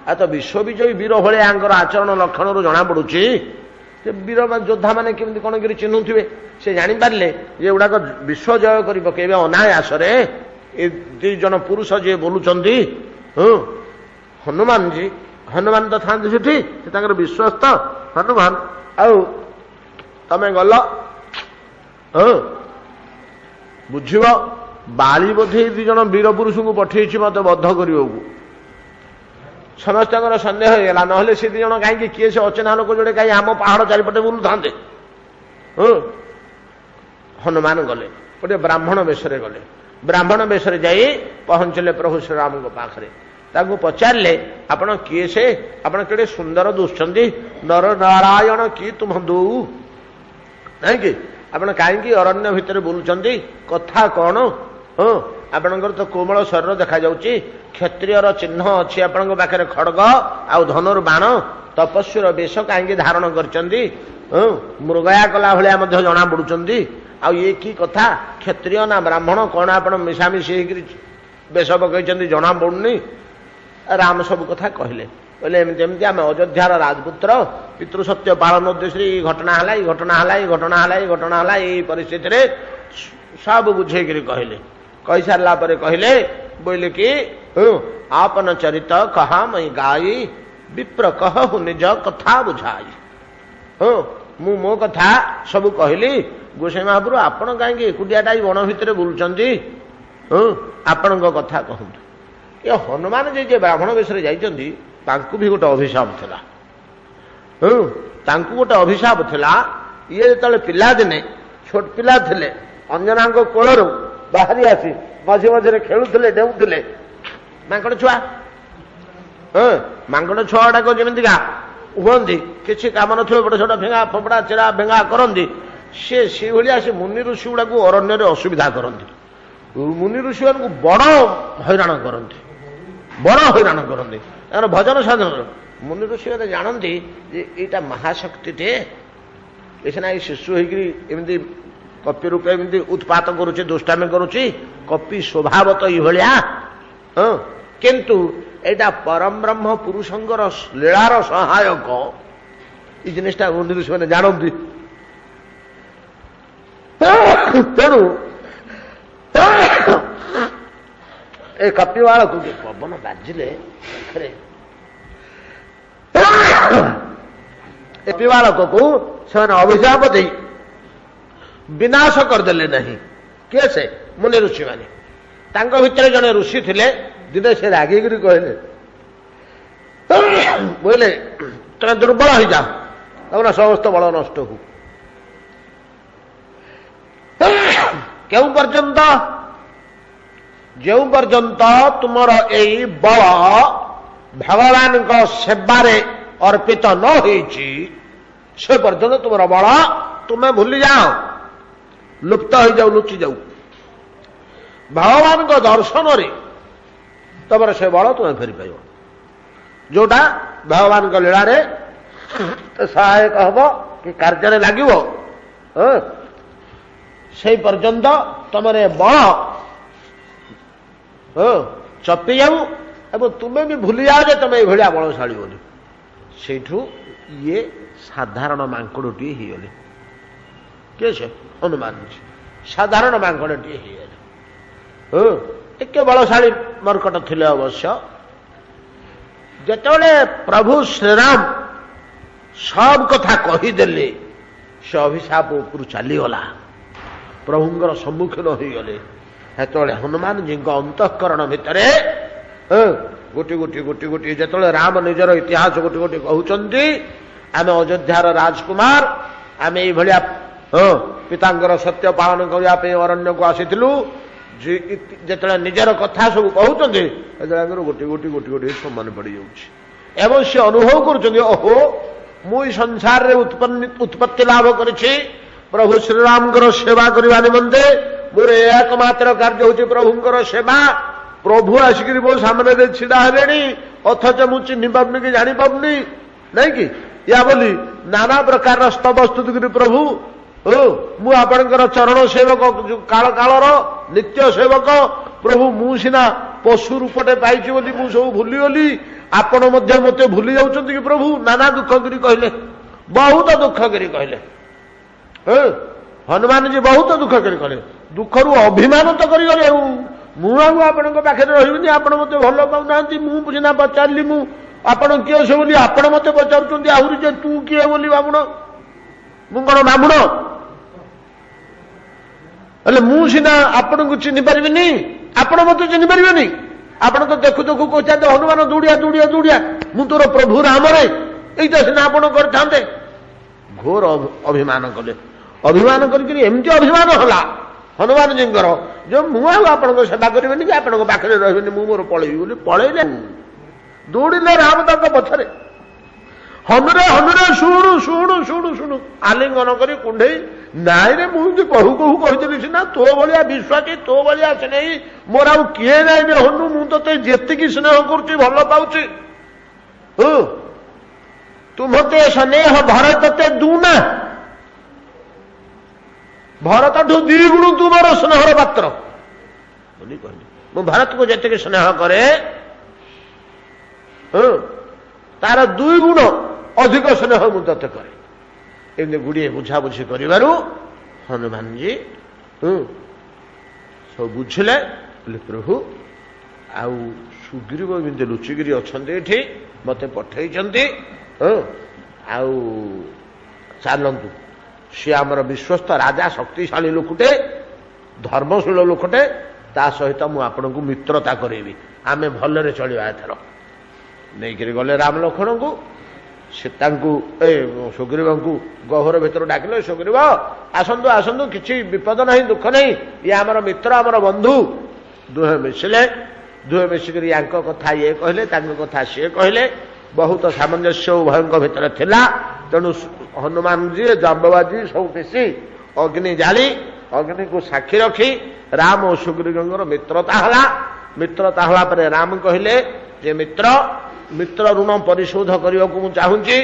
ଆଉ ତ ବିଶ୍ୱବିଜୟୀ ବୀର ଭଳିଆ ୟାଙ୍କର ଆଚରଣ ଲକ୍ଷଣରୁ ଜଣାପଡ଼ୁଛି। ସେ ବୀର ଯୋଦ୍ଧା ମାନେ କେମିତି କଣ କରି ଚିହ୍ନୁଥିବେ, ସେ ଜାଣିପାରିଲେ ଯେ ଏଗୁଡ଼ାକ ବିଶ୍ୱ ଜୟ କରି ପକେଇବେ ଅନାୟାସରେ। ଏ ଦୁଇ ଜଣ ପୁରୁଷ ଯିଏ ବୋଲୁଛନ୍ତି, ହନୁମାନଜୀ, ହନୁମାନ ତ ଥାନ୍ତି ସେଠି, ସେ ତାଙ୍କର ବିଶ୍ୱସ୍ତ ହନୁମାନ। ଆଉ ତମେ ଗଲ, ବୁଝିବ ବାଳି ବୋଧେ ଦି ଜଣ ବୀର ପୁରୁଷଙ୍କୁ ପଠେଇଛି ମତେ ବଦ୍ଧ କରିବାକୁ। ସମସ୍ତଙ୍କର ସନ୍ଦେହ ହେଇଗଲା, ନହେଲେ ସେ ଦି ଜଣ କାହିଁକି, କିଏ ସେ ଅଚିହ୍ନା ଲୋକ ଯୋଡ଼େ କାହିଁ ଆମ ପାହାଡ଼ ଚାରିପଟେ ବୁଲୁଥାନ୍ତେ। ହନୁମାନ ଗଲେ, ଗୋଟେ ବ୍ରାହ୍ମଣ ବେଶରେ ଗଲେ। ବ୍ରାହ୍ମଣ ବେଶରେ ଯାଇ ପହଞ୍ଚିଲେ ପ୍ରଭୁ ଶ୍ରୀରାମଙ୍କ ପାଖରେ। ତାଙ୍କୁ ପଚାରିଲେ, ଆପଣ କିଏ ସେ, ଆପଣ କେଡ଼େ ସୁନ୍ଦର ଦୁଶୁଛନ୍ତି, ନର ନାରାୟଣ କି ତୁମନ୍ଦୁ, ନାଇଁକି ଆପଣ କାହିଁକି ଅରଣ୍ୟ ଭିତରେ ବୁଲୁଛନ୍ତି, କଥା କ'ଣ? ଆପଣଙ୍କର ତ କୋମଳ ଶରୀର ଦେଖାଯାଉଛି, କ୍ଷତ୍ରିୟର ଚିହ୍ନ ଅଛି ଆପଣଙ୍କ ପାଖରେ, ଖଡ୍ଗ ଆଉ ଧନୁର୍ବାଣ, ତପସ୍ୱୀର ବେଶ କାହିଁକି ଧାରଣ କରିଛନ୍ତି, ମୃଗୟା କଲା ଭଳିଆ ମଧ୍ୟ ଜଣା ପଡୁଛନ୍ତି। ଆଉ ଇଏ କି କଥା, କ୍ଷତ୍ରିୟ ନା ବ୍ରାହ୍ମଣ, କ'ଣ ଆପଣ ମିଶାମିଶି ହେଇକରି ବେଶ ପକେଇଛନ୍ତି ଜଣା ପଡୁନି। ରାମ ସବୁ କଥା କହିଲେ, କହିଲେ ଏମିତି ଏମିତି ଆମେ ଅଯୋଧ୍ୟାର ରାଜପୁତ୍ର, ପିତୃସତ୍ୟ ପାଳନ ଉଦ୍ଦେଶ୍ୟରେ ଏଇ ଘଟଣା ହେଲା, ଏଇ ଘଟଣା ହେଲା, ଏଇ ଘଟଣା ହେଲା, ଏଇ ଘଟଣା ହେଲା, ଏଇ ପରିସ୍ଥିତିରେ ସବୁ ବୁଝେଇକିରି କହିଲେ। କହିସାରିଲା ପରେ କହିଲେ, ବୋଇଲେ କି ଆପନ ଚରିତ କହା ମଇ ଗାଇ, ବିପ୍ର କହୁ ନିଜ କଥା ବୁଝାଇ। ମୁଁ ମୋ କଥା ସବୁ କହିଲି। ଗୋସାଇଁ ମହାପ୍ରଭୁ ଆପଣ କାହିଁକି ଏକୁଟିଆଟା ଏଇ ବଣ ଭିତରେ ବୁଲୁଛନ୍ତି, ଆପଣଙ୍କ କଥା କହନ୍ତୁ। ଏ ହନୁମାନ ଯେ ବ୍ରାହ୍ମଣ ବେଶରେ ଯାଇଛନ୍ତି, ତାଙ୍କୁ ବି ଗୋଟେ ଅଭିଶାପ ଥିଲା। ତାଙ୍କୁ ଗୋଟେ ଅଭିଶାପ ଥିଲା। ଇଏ ଯେତେବେଳେ ପିଲାଦିନେ ଛୋଟ ପିଲା ଥିଲେ, ଅଞ୍ଜନାଙ୍କ କୋଳରୁ ବାହାରି ଆସି ମଝି ମଝିରେ ଖେଳୁଥିଲେ, ଡେଉଁଥିଲେ, ମାଙ୍କଡ଼ ଛୁଆ, ମାଙ୍କଡ଼ ଛୁଆ ଗୁଡାକ ଯେମିତିକା ହୁଅନ୍ତି, କିଛି କାମ ନଥିବ ବଡ଼ ଛୋଟ ଭେଙ୍ଗା ଫୋପଡ଼ା ଚିରା ଭେଙ୍ଗା କରନ୍ତି, ସେଇଭଳିଆ ସେ ମୁନି ଋଷି ଗୁଡାକୁ ଅରଣ୍ୟରେ ଅସୁବିଧା କରନ୍ତି। ମୁନି ଋଷି ମାନଙ୍କୁ ବଡ଼ ହଇରାଣ କରନ୍ତି, ବଡ଼ ହଇରାଣ କରନ୍ତି। ତାଙ୍କର ଭଜନ ସାଧନ ମୁନି ଋଷି ମାନେ ଜାଣନ୍ତି ଯେ ଏଇଟା ମହାଶକ୍ତିଟେ, ଏ ସିନା ଏଇ ଶିଶୁ ହେଇକିରି ଏମିତି କପି ରୂପେ ଏମିତି ଉତ୍ପାତ କରୁଛି, ଦୁଷ୍ଟାମି କରୁଛି, କପି ସ୍ୱଭାବତ ଏଇଭଳିଆ, କିନ୍ତୁ ଏଇଟା ପରମ ବ୍ରହ୍ମ ପୁରୁଷଙ୍କର ଲୀଳାର ସହାୟକ। ଏଇ ଜିନିଷଟା ମୁନି ଋଷି ମାନେ ଜାଣନ୍ତି। ତେଣୁ ଏ କପିବାଳକୁ ପବନ ବାଜିଲେ ପାଖରେ, ଏ କପିବାଳକକୁ ସେମାନେ ଅଭିଶାପ ଦେଇ ବିନାଶ କରିଦେଲେ ନାହିଁ। କିଏ ସେ? ମୁନି ଋଷି ମାନେ। ତାଙ୍କ ଭିତରେ ଜଣେ ଋଷି ଥିଲେ, ଦିନେ ସେ ରାଗିକିରି କହିଲେ, ବୋଇଲେ ତମେ ଦୁର୍ବଳ ହେଇଯାଅ, ତମର ସମସ୍ତ ବଳ ନଷ୍ଟ ହଉ। କେଉଁ ପର୍ଯ୍ୟନ୍ତ? ଯେଉଁ ପର୍ଯ୍ୟନ୍ତ ତୁମର ଏଇ ବଳ ଭଗବାନଙ୍କ ସେବାରେ ଅର୍ପିତ ନ ହେଇଛି, ସେ ପର୍ଯ୍ୟନ୍ତ ତୁମର ବଳ ତୁମେ ଭୁଲି ଯାଅ, ଲୁପ୍ତ ହେଇଯାଉ, ଲୁଚି ଯାଉ। ଭଗବାନଙ୍କ ଦର୍ଶନରେ ତମର ସେ ବଳ ତୁମେ ଫେରିପାରିବ, ଯୋଉଟା ଭଗବାନଙ୍କ ଲୀଳାରେ ସହାୟକ ହବ କି କାର୍ଯ୍ୟରେ ଲାଗିବ। ସେଇ ପର୍ଯ୍ୟନ୍ତ ତମର ଏ ବଳ ଚପି ଯାଉ ଏବଂ ତୁମେ ବି ଭୁଲି ଯାଅ ଯେ ତମେ ଏଇଭଳିଆ ବଳଶାଳୀ ବୋଲି। ସେଇଠୁ ଇଏ ସାଧାରଣ ମାଙ୍କଡ଼ଟିଏ ହେଇଗଲେ। କିଏ ସେ? ହନୁମାନ। ସାଧାରଣ ମାଙ୍କଡ଼ଟିଏ ହେଇଗଲେ। ଟିକେ ବଳଶାଳୀ ମର୍କଟ ଥିଲେ ଅବଶ୍ୟ। ଯେତେବେଳେ ପ୍ରଭୁ ଶ୍ରୀରାମ ସବୁ କଥା କହିଦେଲେ, ସେ ଅଭିଶାପ ଉପରୁ ଚାଲିଗଲା, ପ୍ରଭୁଙ୍କର ସମ୍ମୁଖୀନ ହୋଇଗଲେ। ସେତେବେଳେ ହନୁମାନଜୀଙ୍କ ଅନ୍ତଃକରଣ ଭିତରେ ଗୋଟି ଗୋଟି ଗୋଟି ଗୋଟି ଯେତେବେଳେ ରାମ ନିଜର ଇତିହାସ ଗୋଟି ଗୋଟି କହୁଛନ୍ତି, ଆମେ ଅଯୋଧ୍ୟାର ରାଜକୁମାର, ଆମେ ଏଇଭଳିଆ ପିତାଙ୍କର ସତ୍ୟ ପାଳନ କରିବା ପାଇଁ ଅରଣ୍ୟକୁ ଆସିଥିଲୁ, ଯେତେବେଳେ ନିଜର କଥା ସବୁ କହୁଛନ୍ତି, ସେତେବେଳେ ଆମର ଗୋଟି ଗୋଟି ଗୋଟି ଗୋଟି ସବୁ ମନେ ପଡ଼ିଯାଉଛି। ଏବଂ ସେ ଅନୁଭବ କରୁଛନ୍ତି, ଓହୋ ମୁଁ ଏଇ ସଂସାରରେ ଉତ୍ପତ୍ତି ଲାଭ କରିଛି, प्रभु श्रीराम सेवा करने निमंते मोर एकमात्र कार्य हूँ प्रभुंर सेवा। प्रभु आसिक मो सामने छिड़ा हेले अथच मु चिन्ह पाबनी कि जानी पाबनी नहीं कि या बोली नाना प्रकार स्तव स्तुति करी प्रभु मु आपणकर चरण सेवक काल कालर नित्य सेवक प्रभु मु सिना पशु रूपटे पाइछि बोली मु सब भूलीगली आपण मध्य मते भूली जाउछन्ति कि प्रभु नाना दुख करी कहले बहुत दुख करी कहले हनुमान जी बहुत दुख करी कहले दुखरू अभिमान तो करी गले मुझे आपण पाखे रही आपण मत भल पाऊना मुझे पचारि मु आपण किए से बोली आपण मत पचारुंट आहरी जे तू किए बोली बामुण मु कौन बामुण हेले मु सीना आपण को चिन्ह पारिनी आपण मत चिन्ह पारे आपण तो देखु देखु कहते हनुमान दौड़िया दौड़िया दौड़िया मु तोर प्रभु राम रे यही सीना आपण करते घोर अभिमान कले अभिमान करके एमती अभिमान होला हनुमान जी जो मुझे आपण सेवा करें कि आपण पाखे रही मु मोर पलैबी बोली पलैले दौड़े राम तक पछरे हनुरे हनुरे शुणु शुणु शुणु शुणु आलिंगन कर कुंडे नाई रे मुझे कहू कहू कही सीना तो भाया विश्वासी तो भाया स्नेह मोर आउ किए नाई रे हनु मु ते जी स्नेह करुच्ची भल पाऊँ तुमते स्नेह भरत ते दूना भरत ठू द्विगुण तुमर स्नेहर पात्र बोली कहली मु भारत को जितने स्नेह करे तार 2 गुण अधिक स्नेह मु ते करे एमती गुड़िए बुझाबुझी कर हनुमान जी सब बुझिले प्रभु आउ सुग्रीव एमती लुचिकी अच्छा ये मत पठे आउ चलतु सी आमर विश्वस्त राजा शक्तिशाली लोकटे धर्मशील लोकटे ता सहित मु आपन को मित्रता करेबी आमे भलरे चलिबा एथर नहीं गले राम लक्ष्मण को से सुग्रीव को गहर भीतर डाकिले सुग्रीव आसतु आसतु किसी विपद नहीं दुख नहीं ये आमर मित्र आमर बंधु दुहे मिसिले दुहे मिसिक कथा ये कहले कथा सी कहले बहुत सामंजस्य उभय भीतर थिला तेणु हनुमान जी जाम्बवाजी सब मिसी अग्नि जाली अग्नि को साक्षी रखी राम और सुग्रीव मित्रता हला मित्रता हला पर राम कहले जे मित्र मित्र ऋण परिशोध करने को चाहूँगी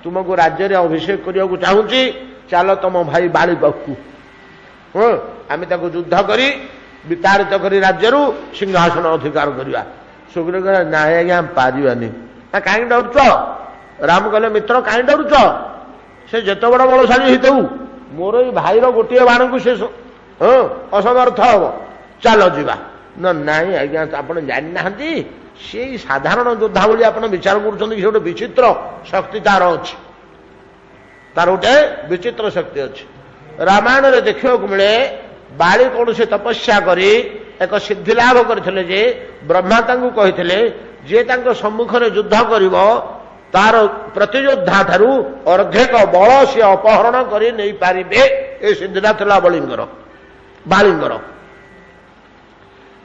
तुमको राज्य रे अभिषेक करने को चाहूँगी चल तुम भाई बाली पाखु आम युद्ध करी विताड़ित करी राज्य सिंहासन अधिकार करवा सुग्रीव कहले ना आज्ञा पारिबानी कहीं डरुच राम कहले मित्र कहीं डरुच से जिते बड़ बलशाली होता मोर भाईर गोटे बाण को से असमर्थ हम चल जा नाई आज्ञा आप जाना से साधारण योद्धा बोली आप विचार कर गोटे विचित्र शक्ति तार अच्छी तार गोटे विचित्र शक्ति अच्छी रामायण रे देखा मिले बाली कौन से तपस्या करी एक सिद्धि लाभ करते जे ब्रह्मा कही जे सम्मुख में युद्ध कर तार प्रतियोद्धा ठारू अर्धेक बल सी अपहरण कर नहीं पारे ये सिद्धिटा था बालिंगर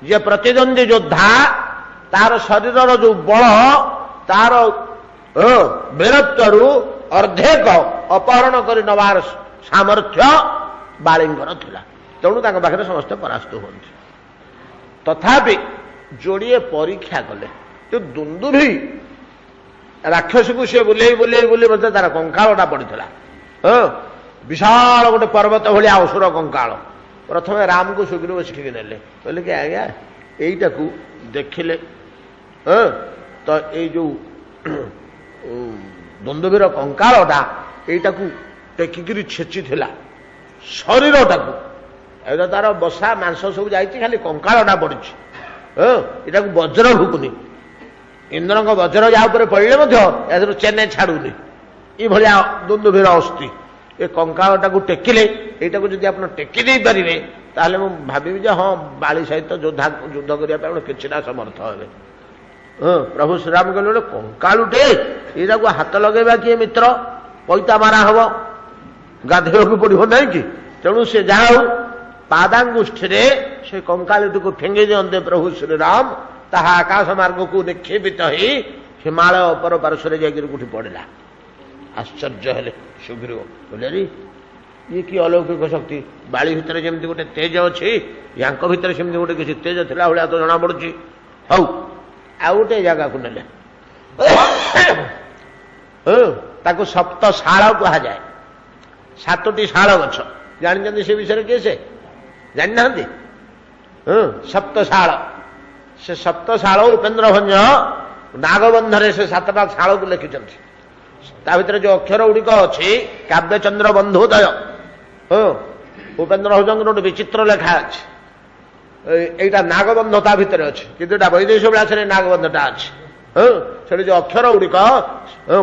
जे प्रतिद्वंदी योद्धा तार शरीर जो बल तार वीरत्व अर्धेक अपहरण कर नवार सामर्थ्य बालिंगर थिला तेणु पाखे समस्त परास्त होती तथापि जोड़िए परीक्षा कले जो दुंदुभी राक्षस को सी बुले बुले बुले मत तार कंकालटा पड़ा विशाल गोटे पर्वत भाया असुर कंकाल प्रथम राम को सुग्रीव शिखिकी ने कहले कि आज्ञा यहीटा को देखिले तो ये जो दुंदुभीर कंकालटा यहीटा को टेकिकी छेची शरीरटा को तार बसा मांस सब जा खाली कंकालटा पड़ी यहाँ वज्र ढुकुनी इंद्र वज्र या पड़े चेन्नई छाड़ूनी ये भाया दुंदुभीर अस्थि ये कंकालटा को टेकिले यहाँ जब आप टेकी दे पारे ताहले मु भावी हाँ बाली सहित योद्धा युद्ध करने कि समर्थ हे प्रभु श्रीराम कहले गोटे कंकालुटे यहाँ हाथ लगेगा किए मित्र पैता मारा हम गाधेवा पड़ो ना कि तेणु से जहाँ पादांगुष्ठी से कंकालुटी को फेंगे दियंते प्रभु श्रीराम ताहा आकाश मार्ग को निक्षेपित ही हिमालय अपर पार्श्वर जाकर कौटी पड़ा आश्चर्य हेले सुग्रीव बोले रे ये कि अलौकिक शक्ति बाली भितर जमी गोटे तेज अच्छी या भितर सेमती गोटे किसी तेज थिला भाया तो जना पड़ुची हौ आ गोटे जगह को नेले ताकू सप्त शाल कहुए 7टी शाल गछ जानी से विषय किए से जानी ना सप्तशाल से सप्तशाल उपेन्द्र भंज नागबंधरे से 7टा शाल को लिखिं ता भीतर जो अक्षर गुड़िक अच्छी काव्यचंद्र बंधोदय उपेन्द्र भंज गोटे विचित्र लेखा अच्छी यहीटा नागबंध ता भीतर अच्छी किंतु वैदेश विलास नागबंधटा अच्छी से जो अक्षर गुड़िक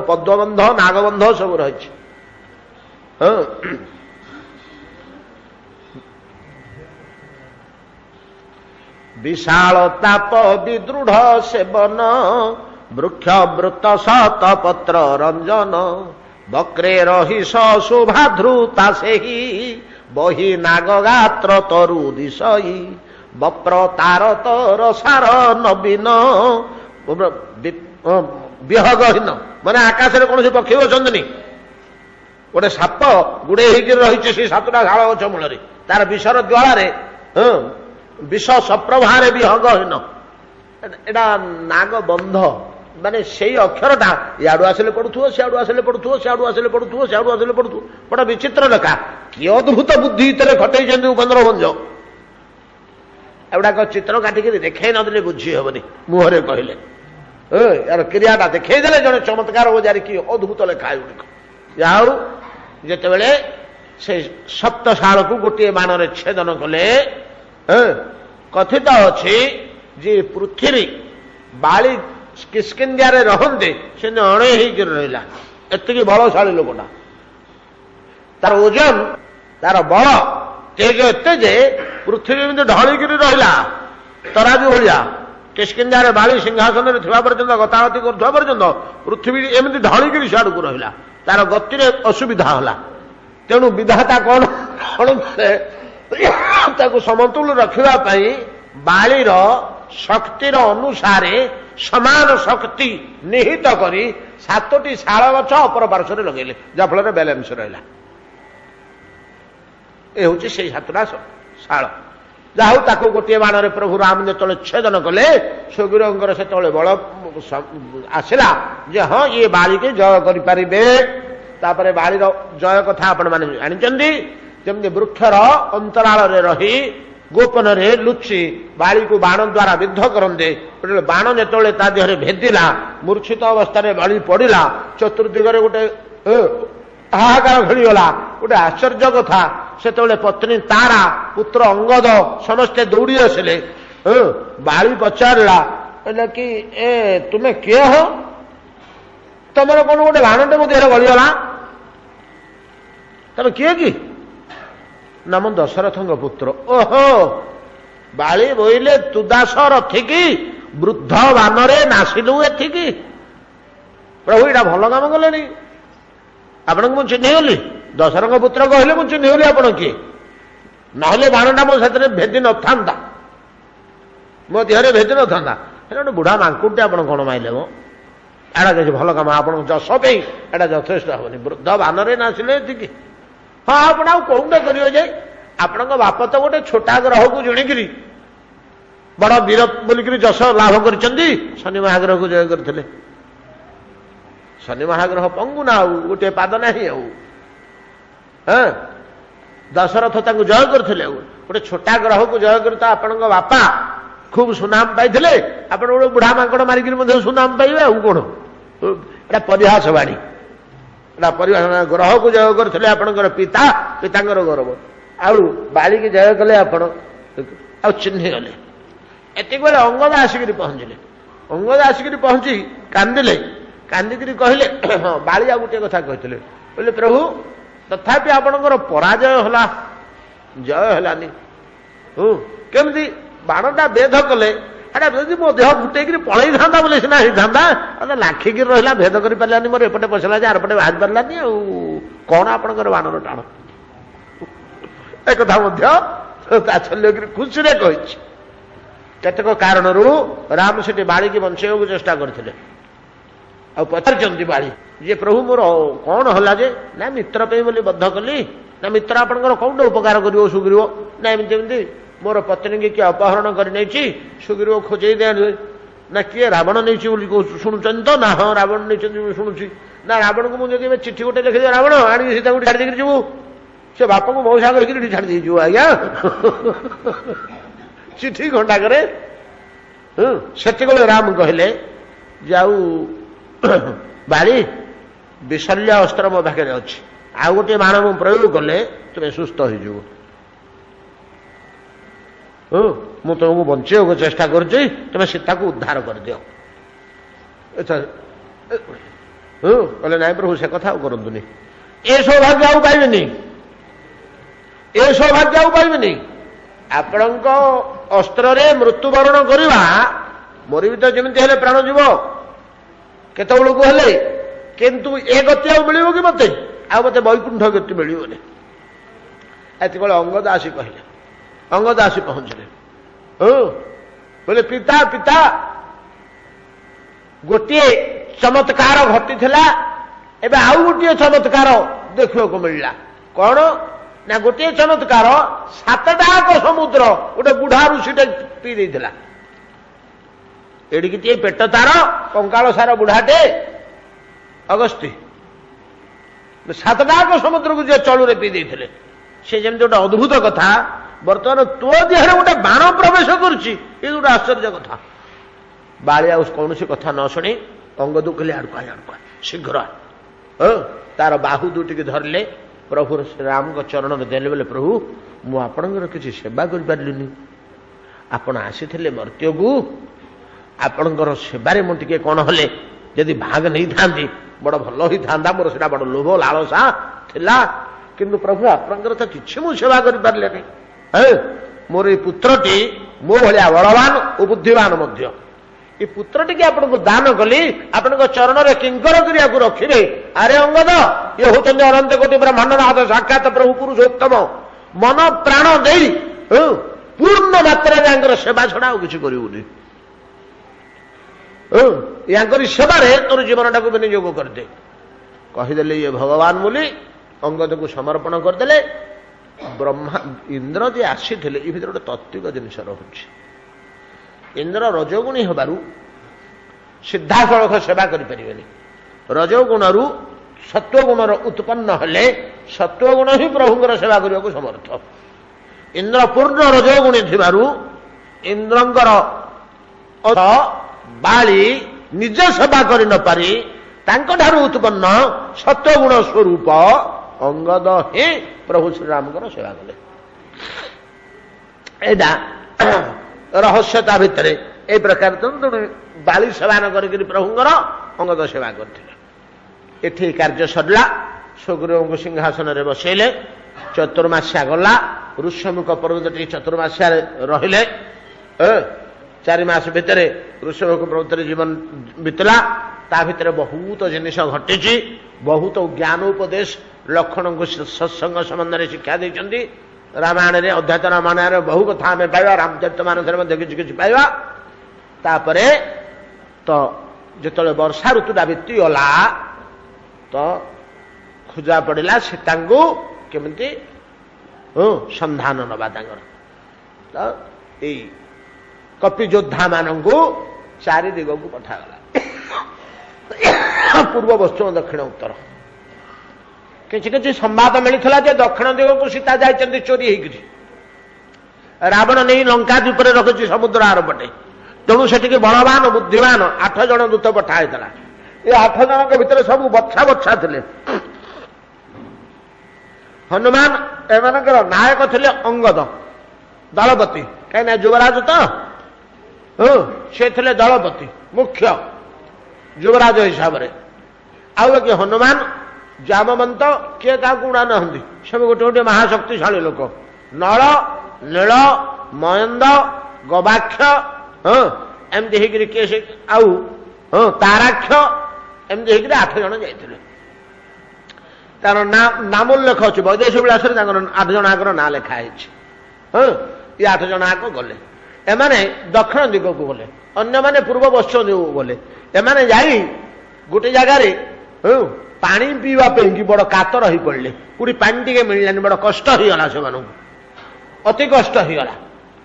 पद्मबंध नागबंध सब रही विशाल ताप विदृढ़ सेवन वृक्ष वृत्त शत पत्र रंजन बक्रे रही शोभाध्रुता से ही बही नागगात्र तरु दिशई बप्र तार तर सार नवीन विहगहीन माने आकाश में कौन पक्षी बचंदी गोटे साप गुड़े रही से 7टा शाल गछ मूल तार विषर ज्वाल विष सप्रभार विहगहीन एटा नागबंध माने से अक्षरटा याडू आसिले पड़ुथो सियाडू आसिले पड़ुथो सियाडू आसिले पड़ुथो सियाडू आसिले पड़ुथो बड़ा विचित्र लेखा कि अद्भुत बुद्धि भितर खटई उपेन्द्र भंज एगुड़ाक चित्र काटिक देखई नदेले बुझी हेनी मुहरे कहले यार क्रियाटा देखईदे जड़े चमत्कार बजारी कि अद्भुत लेखा एगुड़िक याऊ जितेबले से सप्तशाल को गोटे बाण छेदन कले कथित अच्छी जे पृथ्वी बाली किस्किंदिया रहते से अणे रहा एति बलशाली लोकटा तार ओजन तार बल तेज एत जे पृथ्वी एमती ढलिक रहा तराजू भाया किस्किंदिया बाली सिंहासन पर्यंत गतागति पर्यंत पृथ्वी एमती ढलिक सियाड़ को रहा तार गति असुविधा है तेणु विधाता कौन समतुल रखापी बालीर शक्तिर अनुसारे समान शक्ति निहित करी 7टी शाल गछ अपर पार्श्वर लगे जहाँफल बैलेंस रहा ये हूँ से 7टा शाल जाऊ ताको गोटे बाण प्रभु राम जो छेदन कले सुग्रीवंकर से बल आसला जे हाँ ये बाली के जय करें बालीर जय कथा आपण मैंने जानी जमी वृक्षर अंतराल रही गोपन लुचि बाली को बाण द्वारा विद्ध करते बाण जो देहरे भेदिला मूर्छित अवस्था बाली पड़ा चतुर्दिगरे गोटे हाहाकार खेलीगला गोटे आश्चर्य कथा से पत्नी तारा पुत्र अंगद समस्ते दौड़ी आसिले बाली पचारा कि ए तुम्हें किए हो तुम कौन गोटे बाणटे मो देहरे गलीगला तुम किए कि नाम दशरथ पुत्र ओहो बाली बोले तु दास रथिकी वृद्ध बानरे नासिलु एथिकी प्रभु यहाँ भल काम कले आपण को चिन्हगली दशरथ पुत्र कहले मुझे चिन्हगली आपण किए ना बाणटा मो से भेदी न था मो देहरे भेदी न था गोटे बुढ़ा मांकुटे आप कौन माइले मो एटा किसी भल काम आप जश पे एटा यथेष हेनी वृद्ध बानरे नासिले एथिकी हाँ आप कौटा करेंगे जे आपण बाप तो गोटे छोटा ग्रह को जुणिकी बड़ वीर बोलिक जश लाभ कर शनि महाग्रह को जय करते शनि महाग्रह पंगु ना गोटे पाद ना दशरथ जय करते गोटे छोटा ग्रह को जय कर आपण बापा खूब सुनाम पाई आप गोटे बुढ़ा मांकड़ मारिक सुनाम पाइबे आउ कौन एटा परिहास बाणी ग्रह को जय करते आपणकर पिता पितांकर गौरव आउ बाली की जय कले आपण चिन्ह गले एतिक बेले अंगद आसिक पहुंचले अंगद आसिक पहुंची कांदिले कांदिक कहले हाँ बाली आ गोटे कथा कहते बोले प्रभु तथापि आपणकर पराजय होला जय हलानी केमती बाणटा भेद कले जदि मो देह फुटेक पलई था बोले सीना होता लाखिक रहा भेद कर पारानी मोर एपटे पसला आरपटे बाहरी पारानी कौन आपणकर बाणर टाण एक तात्सल्य खुशी कही केतक कारण राम से बाड़ी की बंचाइक चेष्टा करते पचार बाड़ी जे प्रभु मोर कौन है जे ना मित्र पे बोली बद्ध कली ନା ମିତ୍ର ଆପଣଙ୍କର କୋଉଠି ଉପକାର କରିବ ସୁଗ୍ରୀବ? ନା ଏମିତି ଏମିତି ମୋର ପତ୍ନୀକି କିଏ ଅପହରଣ କରି ନେଇଛି, ସୁଗ୍ରୀବ ଖୋଜେଇ ଦିଅନ୍ତୁ। ନା କିଏ ରାବଣ ନେଇଛି ବୋଲି ଶୁଣୁଛନ୍ତି ତ? ନା ହଁ ରାବଣ ନେଇଛନ୍ତି ବୋଲି ଶୁଣୁଛି। ନା ରାବଣକୁ ମୁଁ ଯଦି ଏବେ ଚିଠି ଗୋଟେ ଲେଖିଦେବି, ରାବଣ ଆଣିକି ସୀତାକୁ ଛାଡ଼ି ଦେଇକି ଯିବୁ, ସେ ବାପକୁ ମଉସା କରିକି ଛାଡ଼ି ଦେଇଯିବ ଆଜ୍ଞା ଚିଠି ଘଣ୍ଟାକରେ। ସେତେବେଳେ ରାମ କହିଲେ ଯାଉ ବାଳି, ବିଶଲ୍ୟ ଅସ୍ତ୍ର ମୋ ପାଖରେ ଅଛି, ଆଉ ଗୋଟିଏ ବାଣ ମୁଁ ପ୍ରୟୋଗ କଲେ ତୁମେ ସୁସ୍ଥ ହେଇଯିବ। ମୁଁ ତୁମକୁ ବଞ୍ଚେଇବାକୁ ଚେଷ୍ଟା କରୁଛି, ତୁମେ ସୀତାକୁ ଉଦ୍ଧାର କରିଦିଅ। କହିଲେ ନାଇଁ ପ୍ରଭୁ, ସେ କଥା ଆଉ କରନ୍ତୁନି, ଏ ସୌଭାଗ୍ୟ ଆଉ ପାଇବେନି, ଏ ସୌଭାଗ୍ୟ ଆଉ ପାଇବେନି। ଆପଣଙ୍କ ଅସ୍ତ୍ରରେ ମୃତ୍ୟୁବରଣ କରିବା, ମୋର ବି ତ ଯେମିତି ହେଲେ ପ୍ରାଣ ଯିବ କେତେବେଳକୁ ହେଲେ, କିନ୍ତୁ ଏ ଗତି ଆଉ ମିଳିବ କି ମତେ? ଆଉ ମତେ ବୈକୁଣ୍ଠ ଗତି ମିଳିବନି। ଏତେବେଳେ ଅଙ୍ଗଦ ଆସି କହିଲେ, ଅଙ୍ଗଦ ଆସି ପହଞ୍ଚିଲେ। କହିଲେ ପିତା ପିତା, ଗୋଟିଏ ଚମତ୍କାର ଘଟିଥିଲା, ଏବେ ଆଉ ଗୋଟିଏ ଚମତ୍କାର ଦେଖିବାକୁ ମିଳିଲା। କଣ ନା ଗୋଟିଏ ଚମତ୍କାର, 7ଟା ଯାକ ସମୁଦ୍ର ଗୋଟେ ବୁଢା ଋଷିଟେ ପିଇ ଦେଇଥିଲା। ଏଡ଼ିକି ଟିକେ ପେଟ ତାର, କଙ୍କାଳ ସାର ବୁଢାଟେ ଅଗସ୍ତି, 7ଟା ଯାକ ସମୁଦ୍ରକୁ ଯିଏ ଚଳୁରେ ପିଇ ଦେଇଥିଲେ। ସେ ଯେମିତି ଗୋଟେ ଅଦ୍ଭୁତ କଥା, ବର୍ତ୍ତମାନ ତୋ ଦେହରେ ଗୋଟେ ବାଣ ପ୍ରବେଶ କରୁଛି, ଏ ଗୋଟେ ଆଶ୍ଚର୍ଯ୍ୟ କଥା। ବାଳି ଆଉ କୌଣସି କଥା ନ ଶୁଣି ଅଙ୍ଗଦକୁ କହିଲେ ଆଡୁଆ ଆଡୁଆ ଶୀଘ୍ର। ତାର ବାହୁ ଦୁଟିକି ଧରିଲେ, ପ୍ରଭୁ ଶ୍ରୀରାମଙ୍କ ଚରଣରେ ଦେଲେ। ବୋଲେ ପ୍ରଭୁ, ମୁଁ ଆପଣଙ୍କର କିଛି ସେବା କରିପାରିଲିନି, ଆପଣ ଆସିଥିଲେ ମର୍ତ୍ତ୍ୟକୁ, ଆପଣଙ୍କର ସେବାରେ ମୁଁ ଟିକେ କଣ ହେଲେ ଯଦି ଭାଗ ନେଇଥାନ୍ତି ବଡ ଭଲ ହେଇଥାନ୍ତା, ମୋର ସେଟା ବଡ ଲୋଭ ଲାଳସା ଥିଲା, କିନ୍ତୁ ପ୍ରଭୁ ଆପଣଙ୍କର ତ କିଛି ମୁଁ ସେବା କରିପାରିଲିନି। ମୋର ଏଇ ପୁତ୍ରଟି ମୋ ଭଳିଆ ବଳବାନ ଓ ବୁଦ୍ଧିମାନ ମଧ୍ୟ, ଏ ପୁତ୍ରଟିକି ଆପଣଙ୍କୁ ଦାନ କଲି, ଆପଣଙ୍କ ଚରଣରେ କିଙ୍କର କରିବାକୁ ରଖିବେ। ଆରେ ଅଙ୍ଗଦ, ଇଏ ହଉଛନ୍ତି ଅନନ୍ତ କୋଟି ବ୍ରହ୍ମାଣ୍ଡନାଥ ସାକ୍ଷାତ ପ୍ରଭୁ ପୁରୁଷୋତ୍ତମ, ମନ ପ୍ରାଣ ଦେଇ ପୂର୍ଣ୍ଣ ମାତ୍ରାରେ ୟାଙ୍କର ସେବା ଛଡା ଆଉ କିଛି କରିବୁନି। ୟାଙ୍କରି ସେବାରେ ତୋର ଜୀବନଟାକୁ ବିନିଯୋଗ କରିଦେ। କହିଦେଲେ ଇଏ ଭଗବାନ ବୋଲି, ଅଙ୍ଗଦକୁ ସମର୍ପଣ କରିଦେଲେ। ବ୍ରହ୍ମା ଇନ୍ଦ୍ର ଯେ ଆସିଥିଲେ, ଏ ଭିତରେ ଗୋଟେ ତତ୍ତ୍ୱିକ ଜିନିଷ ରହୁଛି। ଇନ୍ଦ୍ର ରଜଗୁଣୀ ହେବାରୁ ସିଧାସଳଖ ସେବା କରିପାରିବେନି। ରଜଗୁଣରୁ ସତ୍ୱଗୁଣର ଉତ୍ପନ୍ନ ହେଲେ ସତ୍ୱଗୁଣ ହିଁ ପ୍ରଭୁଙ୍କର ସେବା କରିବାକୁ ସମର୍ଥ। ଇନ୍ଦ୍ର ପୂର୍ଣ୍ଣ ରଜଗୁଣୀ ଥିବାରୁ ଇନ୍ଦ୍ରଙ୍କର ବାଳି ନିଜେ ସେବା କରି ନ ପାରି ତାଙ୍କଠାରୁ ଉତ୍ପନ୍ନ ସତ୍ୱଗୁଣ ସ୍ୱରୂପ ଅଙ୍ଗଦ ହିଁ ପ୍ରଭୁ ଶ୍ରୀରାମଙ୍କର ସେବା କଲେ। ଏଇଟା ରହସ୍ୟ ତା ଭିତରେ এই ପ୍ରକାର ବାଳି ସେବା ନ କରିକି ପ୍ରଭୁଙ୍କର ଅଙ୍ଗଦ ସେବା କରିଥିଲେ। ଏଠି କାର୍ଯ୍ୟ ସରିଲା, ସୁଗ୍ରୀବଙ୍କୁ ସିଂହାସନରେ ବସେଇଲେ, ଚତୁର୍ମାସ୍ୟା ଗଲା, ଋଷ୍ୟମୁଖ ପର୍ବତଟି ଚତୁର୍ମାସ୍ୟାରେ ରହିଲେ। 4 ମାସ ଭିତରେ ଋଷ୍ୟମୁଖ ପର୍ବତରେ ଜୀବନ ବିତିଲା। ତା ଭିତରେ ବହୁତ ଜିନିଷ ଘଟିଛି, ବହୁତ ଜ୍ଞାନ ଉପଦେଶ ଲକ୍ଷ୍ମଣଙ୍କୁ ସତ୍ସଙ୍ଗ ସମ୍ବନ୍ଧରେ ଶିକ୍ଷା ଦେଇଛନ୍ତି। ରାମାୟଣରେ ଅଧ୍ୟାତ୍ମ ରାମାୟଣରେ ବହୁ କଥା ଆମେ ପାଇବା, ରାମଚରିତ ମାନସରେ ମଧ୍ୟ କିଛି କିଛି ପାଇବା। ତାପରେ ତ ଯେତେବେଳେ ବର୍ଷା ଋତୁଟା ବିତିଗଲା, ତ ଖୋଜା ପଡ଼ିଲା ସୀତାଙ୍କୁ କେମିତି ସନ୍ଧାନ ନେବା ତାଙ୍କର। ତ ଏଇ କପି ଯୋଦ୍ଧା ମାନଙ୍କୁ 4 ଦିଗକୁ ପଠାଗଲା, ପୂର୍ବ ପଶ୍ଚିମ ଦକ୍ଷିଣ ଉତ୍ତର। କିଛି କିଛି ସମ୍ବାଦ ମିଳିଥିଲା ଯେ ଦକ୍ଷିଣ ଦିଗକୁ ସୀତା ଯାଇଛନ୍ତି ଚୋରି ହେଇକିରି, ରାବଣ ନେଇ ଲଙ୍କା ଦ୍ୱୀପରେ ରଖିଛି ସମୁଦ୍ର ଆରପଟେ। ତେଣୁ ସେଠିକି ବଳବାନ ବୁଦ୍ଧିମାନ 8 ଜଣ ଦୂତ ପଠା ହେଇଥିଲା। ଏ 8 ଜଣଙ୍କ ଭିତରେ ସବୁ ବଛା ବଛା ଥିଲେ। ହନୁମାନ ଏମାନଙ୍କର ନାୟକ ଥିଲେ ଅଙ୍ଗଦ, ଦଳପତି, କାହିଁକିନା ଯୁବରାଜ ତ, ସେ ଥିଲେ ଦଳପତି ମୁଖ୍ୟ ଯୁବରାଜ ହିସାବରେ। ଆଉ ବାକି ହନୁମାନ, ଜାମବନ୍ତ, କିଏ କାହାକୁ ଉଡ଼ା ନାହାନ୍ତି, ସବୁ ଗୋଟେ ଗୋଟେ ମହାଶକ୍ତିଶାଳୀ ଲୋକ। ନଳ, ନୀଳ, ମୟନ୍ଦ, ଗବାକ୍ଷ, ଏମିତି ହେଇକିରି କିଏ ସେ ଆଉ ତାରାକ୍ଷ, ଏମିତି ହେଇକିରି 8 ଜଣ ଯାଇଥିଲେ। ତାର ନାମ ଉଲ୍ଲେଖ ଅଛି ବୈଦେଶିକ ବିଳାସରେ, ତାଙ୍କର 8 ଜଣ ଆଗର ନାଁ ଲେଖା ହେଇଛି। ଏ 8 ଜଣ ଆଗ ଗଲେ। ଏମାନେ ଦକ୍ଷିଣ ଦିଗକୁ ଗଲେ, ଅନ୍ୟମାନେ ପୂର୍ବ ପଶ୍ଚିମ ଦିଗକୁ ଗଲେ। ଏମାନେ ଯାଇ ଗୋଟେ ଜାଗାରେ ପାଣି ପିଇବା ପାଇଁ କି ବଡ଼ କାତର ହେଇ ପଡ଼ିଲେ। କୋଉଠି ପାଣି ଟିକେ ମିଳିଲାନି, ବଡ଼ କଷ୍ଟ ହେଇଗଲା ସେମାନଙ୍କୁ, ଅତି କଷ୍ଟ ହେଇଗଲା।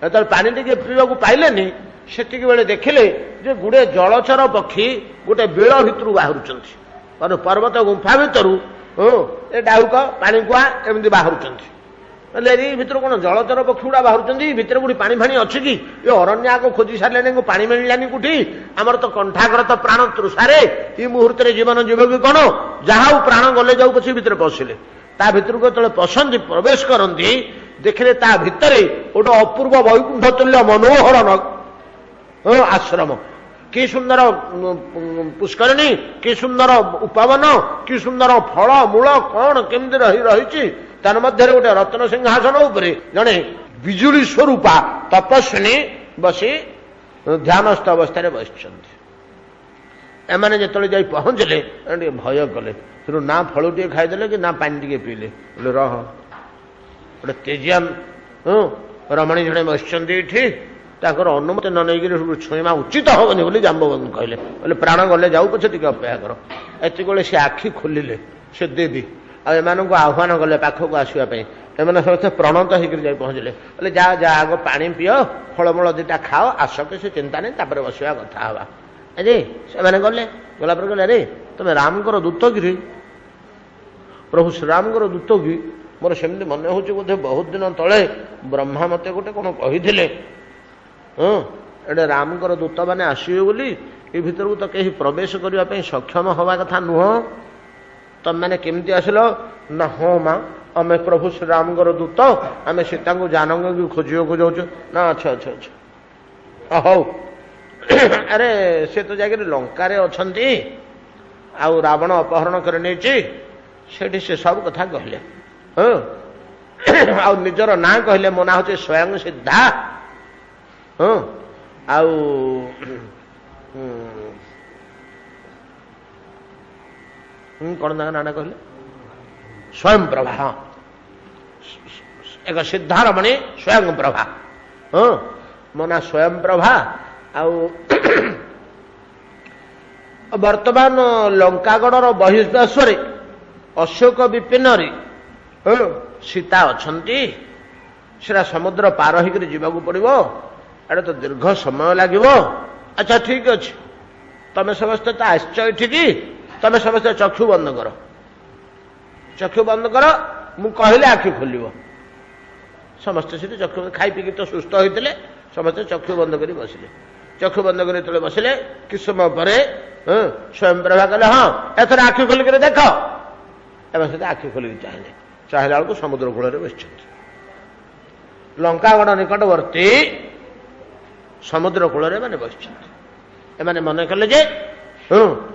ଯେତେବେଳେ ପାଣି ଟିକେ ପିଇବାକୁ ପାଇଲେନି ସେତିକି ବେଳେ ଦେଖିଲେ ଯେ ଗୁଡ଼େ ଜଳଚର ପକ୍ଷୀ ଗୋଟେ ବିଳ ଭିତରୁ ବାହାରୁଛନ୍ତି, ପର୍ବତ ଗୁମ୍ଫା ଭିତରୁ ଏ ଡାଉକ ପାଣି କୁଆ ଏମିତି ବାହାରୁଛନ୍ତି। ହେଲେ ଏଇ ଭିତରୁ କ'ଣ ଜଳଚର ପକ୍ଷୀ ଗୁଡ଼ା ବାହାରୁଛନ୍ତି? ଭିତରେ କୋଉଠି ପାଣି ଫାଣି ଅଛି କି? ଏ ଅରଣ୍ୟ ଆଗ ଖୋଜି ସାରିଲେଣି, ପାଣି ମିଳିଲାନି କୋଉଠି। ଆମର ତ କଣ୍ଠାଗ୍ର ତ ପ୍ରାଣ ତୃଷାରେ, ଏଇ ମୁହୂର୍ତ୍ତରେ ଜୀବନ ଯିବ କି କ'ଣ? ଯାହା ହଉ ପ୍ରାଣ ଗଲେ ଯାଉ ପଛେ ଭିତରେ ପଶିଲେ। ତା ଭିତରକୁ ଯେତେବେଳେ ପଶନ୍ତି, ପ୍ରବେଶ କରନ୍ତି, ଦେଖିଲେ ତା ଭିତରେ ଗୋଟେ ଅପୂର୍ବ ବୈକୁଣ୍ଠ ତୁଲ୍ୟ ମନୋହର ଆଶ୍ରମ। କି ସୁନ୍ଦର ପୁଷ୍କରିଣୀ, କି ସୁନ୍ଦର ଉପବନ, କି ସୁନ୍ଦର ଫଳ ମୂଳ କ'ଣ କେମିତି ରହିଛି। ତାର ମଧ୍ୟରେ ଗୋଟେ ରତ୍ନ ସିଂହାସନ ଉପରେ ଜଣେ ବିଜୁଳି ସ୍ୱରୂପା ତପସ୍ୱିନୀ ବସି ଧ୍ୟାନସ୍ଥ ଅବସ୍ଥାରେ ବସିଛନ୍ତି। ଏମାନେ ଯେତେବେଳେ ଯାଇ ପହଞ୍ଚିଲେ ଟିକେ ଭୟ କଲେ। ସେଠୁ ନା ଫଳ ଟିକେ ଖାଇଦେଲେ କି ନା ପାଣି ଟିକେ ପିଇଲେ। ବୋଲେ ରହ, ଗୋଟେ ତେଜିଆନ ରମଣୀ ଜଣେ ବସିଛନ୍ତି ଏଠି, ତାଙ୍କର ଅନୁମତି ନ ନେଇକିରି ଛୁଇଁବା ଉଚିତ ହେବନି ବୋଲି ଜାମ୍ବବନ୍ତ କହିଲେ। ବୋଲେ ପ୍ରାଣ ଗଲେ ଯାଉ ପଛେ ଟିକେ ଅପେକ୍ଷା କର। ଏତିକିବେଳେ ସେ ଆଖି ଖୋଲିଲେ ସେ ଦେବୀ, ଆଉ ଏମାନଙ୍କୁ ଆହ୍ୱାନ କଲେ ପାଖକୁ ଆସିବା ପାଇଁ। ଏମାନେ ସମସ୍ତେ ପ୍ରଣତ ହେଇକରି ଯାଇ ପହଞ୍ଚିଲେ। ବୋଲେ ଯା ଆଗ ପାଣି ପିଅ, ଫଳମୂଳ ଦିଟା ଖାଅ, ଆସ, କିଛି ଚିନ୍ତା ନାହିଁ, ତାପରେ ବସିବା କଥା ହବା। ଆରେ ସେମାନେ ଗଲେ, ଗଲା ପରେ ଗଲେ, ଆରେ ତମେ ରାମଙ୍କର ଦୂତ କିରେ? ପ୍ରଭୁ ଶ୍ରୀରାମଙ୍କର ଦୂତ କି? ମୋର ସେମିତି ମନେ ହେଉଛି ବୋଧେ ବହୁତ ଦିନ ତଳେ ବ୍ରହ୍ମା ମତେ ଗୋଟେ କ'ଣ କହିଥିଲେ, ଏଟେ ରାମଙ୍କର ଦୂତମାନେ ଆସିବେ ବୋଲି, ଏ ଭିତରକୁ ତ କେହି ପ୍ରବେଶ କରିବା ପାଇଁ ସକ୍ଷମ ହେବା କଥା ନୁହଁ। ତମେମାନେ କେମିତି ଆସିଲ? ନା ହଁ ମା, ଆମେ ପ୍ରଭୁ ଶ୍ରୀରାମଙ୍କର ଦୂତ, ଆମେ ସୀତାଙ୍କୁ ଜାନକୀଙ୍କୁ ଖୋଜିବାକୁ ଯାଉଛୁ। ନା ଆଚ୍ଛା ଆଚ୍ଛା ଆଚ୍ଛା, ହଉ। ଆରେ ସେ ତ ଯାଇକରି ଲଙ୍କାରେ ଅଛନ୍ତି, ଆଉ ରାବଣ ଅପହରଣ କରି ନେଇଛି। ସେଠି ସେ ସବୁ କଥା କହିଲେ, ଆଉ ନିଜର ନାଁ କହିଲେ, ମୋ ନାଁ ହେଉଛି ସ୍ୱୟଂ ସିଦ୍ଧା। ଆଉ କ'ଣ ତାଙ୍କ ନାଁଟା କହିଲେ? ସ୍ୱୟଂ ପ୍ରଭା। ହଁ, ଏକ ସିଦ୍ଧାରମଣୀ ସ୍ୱୟଂ ପ୍ରଭା। ମୋ ନାଁ ସ୍ୱୟଂ ପ୍ରଭା। ଆଉ ବର୍ତ୍ତମାନ ଲଙ୍କାଗଡ଼ର ବହିର୍ଦେଶରେ ଅଶୋକ ବିପିନରେ ସୀତା ଅଛନ୍ତି। ସେଟା ସମୁଦ୍ର ପାର ହେଇକରି ଯିବାକୁ ପଡ଼ିବ, ଏଇଟା ତ ଦୀର୍ଘ ସମୟ ଲାଗିବ। ଆଚ୍ଛା ଠିକ ଅଛି, ତମେ ସମସ୍ତେ ତ ଆସିଛ ଏଠିକି, ତମେ ସମସ୍ତେ ଚକ୍ଷୁ ବନ୍ଦ କର, ଚକ୍ଷୁ ବନ୍ଦ କର, ମୁଁ କହିଲେ ଆଖି ଖୋଲିବ। ସମସ୍ତେ ସେଠି ଚକ୍ଷୁ, ଖାଇ ପିଇକି ତ ସୁସ୍ଥ ହୋଇଥିଲେ, ସମସ୍ତେ ଚକ୍ଷୁ ବନ୍ଦ କରି ବସିଲେ। ଚକ୍ଷୁ ବନ୍ଦ କରି ଯେତେବେଳେ ବସିଲେ, କିଛି ସମୟ ପରେ ସ୍ୱୟଂ ପ୍ରଭା କହିଲେ, ହଁ ଏଥର ଆଖି ଖୋଲିକରି ଦେଖ। ଏବଂ ସେଟା ଆଖି ଖୋଲିକି ଚାହିଁଲେ, ଚାହିଁଲା ବେଳକୁ ସମୁଦ୍ର କୂଳରେ ବସିଛନ୍ତି। ଲଙ୍କାଗଡ଼ ନିକଟବର୍ତ୍ତୀ ସମୁଦ୍ର କୂଳରେ ଏମାନେ ବସିଛନ୍ତି। ଏମାନେ ମନେ କଲେ ଯେ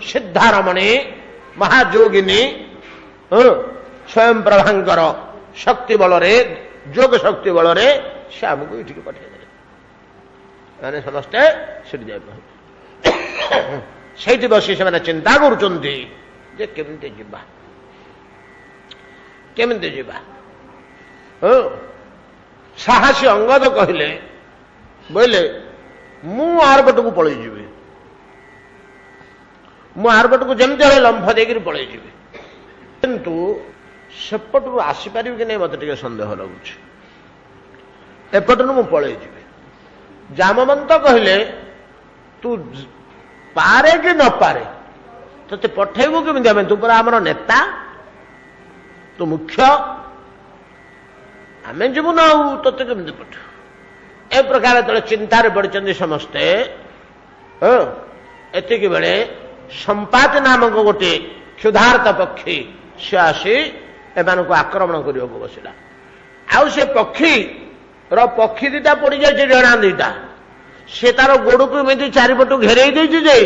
ସିଦ୍ଧାରମଣୀ ମହାଯୋଗିନୀ ସ୍ୱୟଂ ପ୍ରଭାଙ୍କର ଶକ୍ତି ବଳରେ, ଯୋଗ ଶକ୍ତି ବଳରେ ସେ ଆମକୁ ଏଠିକି ପଠାଇଦେଲେ। ଏମାନେ ସମସ୍ତେ ସେଠି ଯାଇ ପହଞ୍ଚିଲେ। ସେଇଠି ବସି ସେମାନେ ଚିନ୍ତା କରୁଛନ୍ତି ଯେ କେମିତି ଯିବା, କେମିତି ଯିବା। ସାହସୀ ଅଙ୍ଗଦ କହିଲେ, ବୋଇଲେ ମୁଁ ଆରପଟକୁ ପଳେଇଯିବି, ମୁଁ ଆରପଟକୁ ଯେମିତି ହେଲେ ଲମ୍ଫ ଦେଇକରି ପଳେଇଯିବି, କିନ୍ତୁ ସେପଟରୁ ଆସିପାରିବି କି ନାହିଁ ମୋତେ ଟିକେ ସନ୍ଦେହ ଲାଗୁଛି। ଏପଟରୁ ମୁଁ ପଳେଇଯିବି। ଜାମବନ୍ତ କହିଲେ, ତୁ ପାରେ କି ନ ପାରେ, ତତେ ପଠେଇବୁ କେମିତି ଆମେ? ତୁ ପରା ଆମର ନେତା, ତୁ ମୁଖ୍ୟ, ଆମେ ଯିବୁ ନା, ଆଉ ତତେ କେମିତି ପଠେଇବୁ? ଏ ପ୍ରକାର ଯେତେବେଳେ ଚିନ୍ତାରେ ପଡ଼ିଛନ୍ତି ସମସ୍ତେ, ଏତିକି ବେଳେ ସମ୍ପାତି ନାମକ ଗୋଟିଏ କ୍ଷୁଧାର୍ତ ପକ୍ଷୀ ସେ ଆସି ଏମାନଙ୍କୁ ଆକ୍ରମଣ କରିବାକୁ ବସିଲା। ଆଉ ସେ ପକ୍ଷୀ ଦିଟା ପଡ଼ିଯାଇଛି, ଡେଣା ଦିଟା, ସେ ତାର ଗୋଡ଼କୁ ଏମିତି ଚାରିପଟୁ ଘେରେଇ ଦେଇଛି ଯେ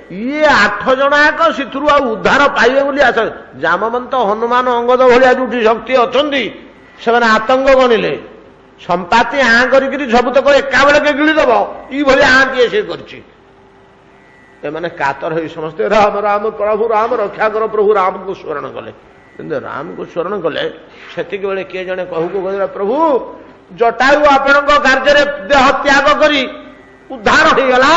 ଇଏ 8 ଜଣ ଯାକ ସେଥିରୁ ଆଉ ଉଦ୍ଧାର ପାଇବେ ବୋଲି ଆସ। ଜାମବନ୍ତ, ହନୁମାନ, ଅଙ୍ଗଦ ଭଳିଆ ଯୋଉଠି ଶକ୍ତି ଅଛନ୍ତି ସେମାନେ ଆତଙ୍କ ଗଣିଲେ। ସମ୍ପାତି ଆଁ କରିକିରି ସବୁତକ ଏକାବେଳକେ ଗିଳିଦବ, ଏଇଭଳି ଆଁ କିଏ ସେ କରିଛି। ଏମାନେ କାତର ହେଇ ସମସ୍ତେ ରାମ ରାମ ପ୍ରଭୁ ରାମ ରକ୍ଷା କର, ପ୍ରଭୁ ରାମକୁ ସ୍ମରଣ କଲେ। କିନ୍ତୁ ରାମକୁ ସ୍ମରଣ କଲେ ସେତିକି ବେଳେ କିଏ ଜଣେ କହୁକୁ କହିଲା, ପ୍ରଭୁ ଜଟାୟୁ ଆପଣଙ୍କ କାର୍ଯ୍ୟରେ ଦେହ ତ୍ୟାଗ କରି ଉଦ୍ଧାର ହେଇଗଲା,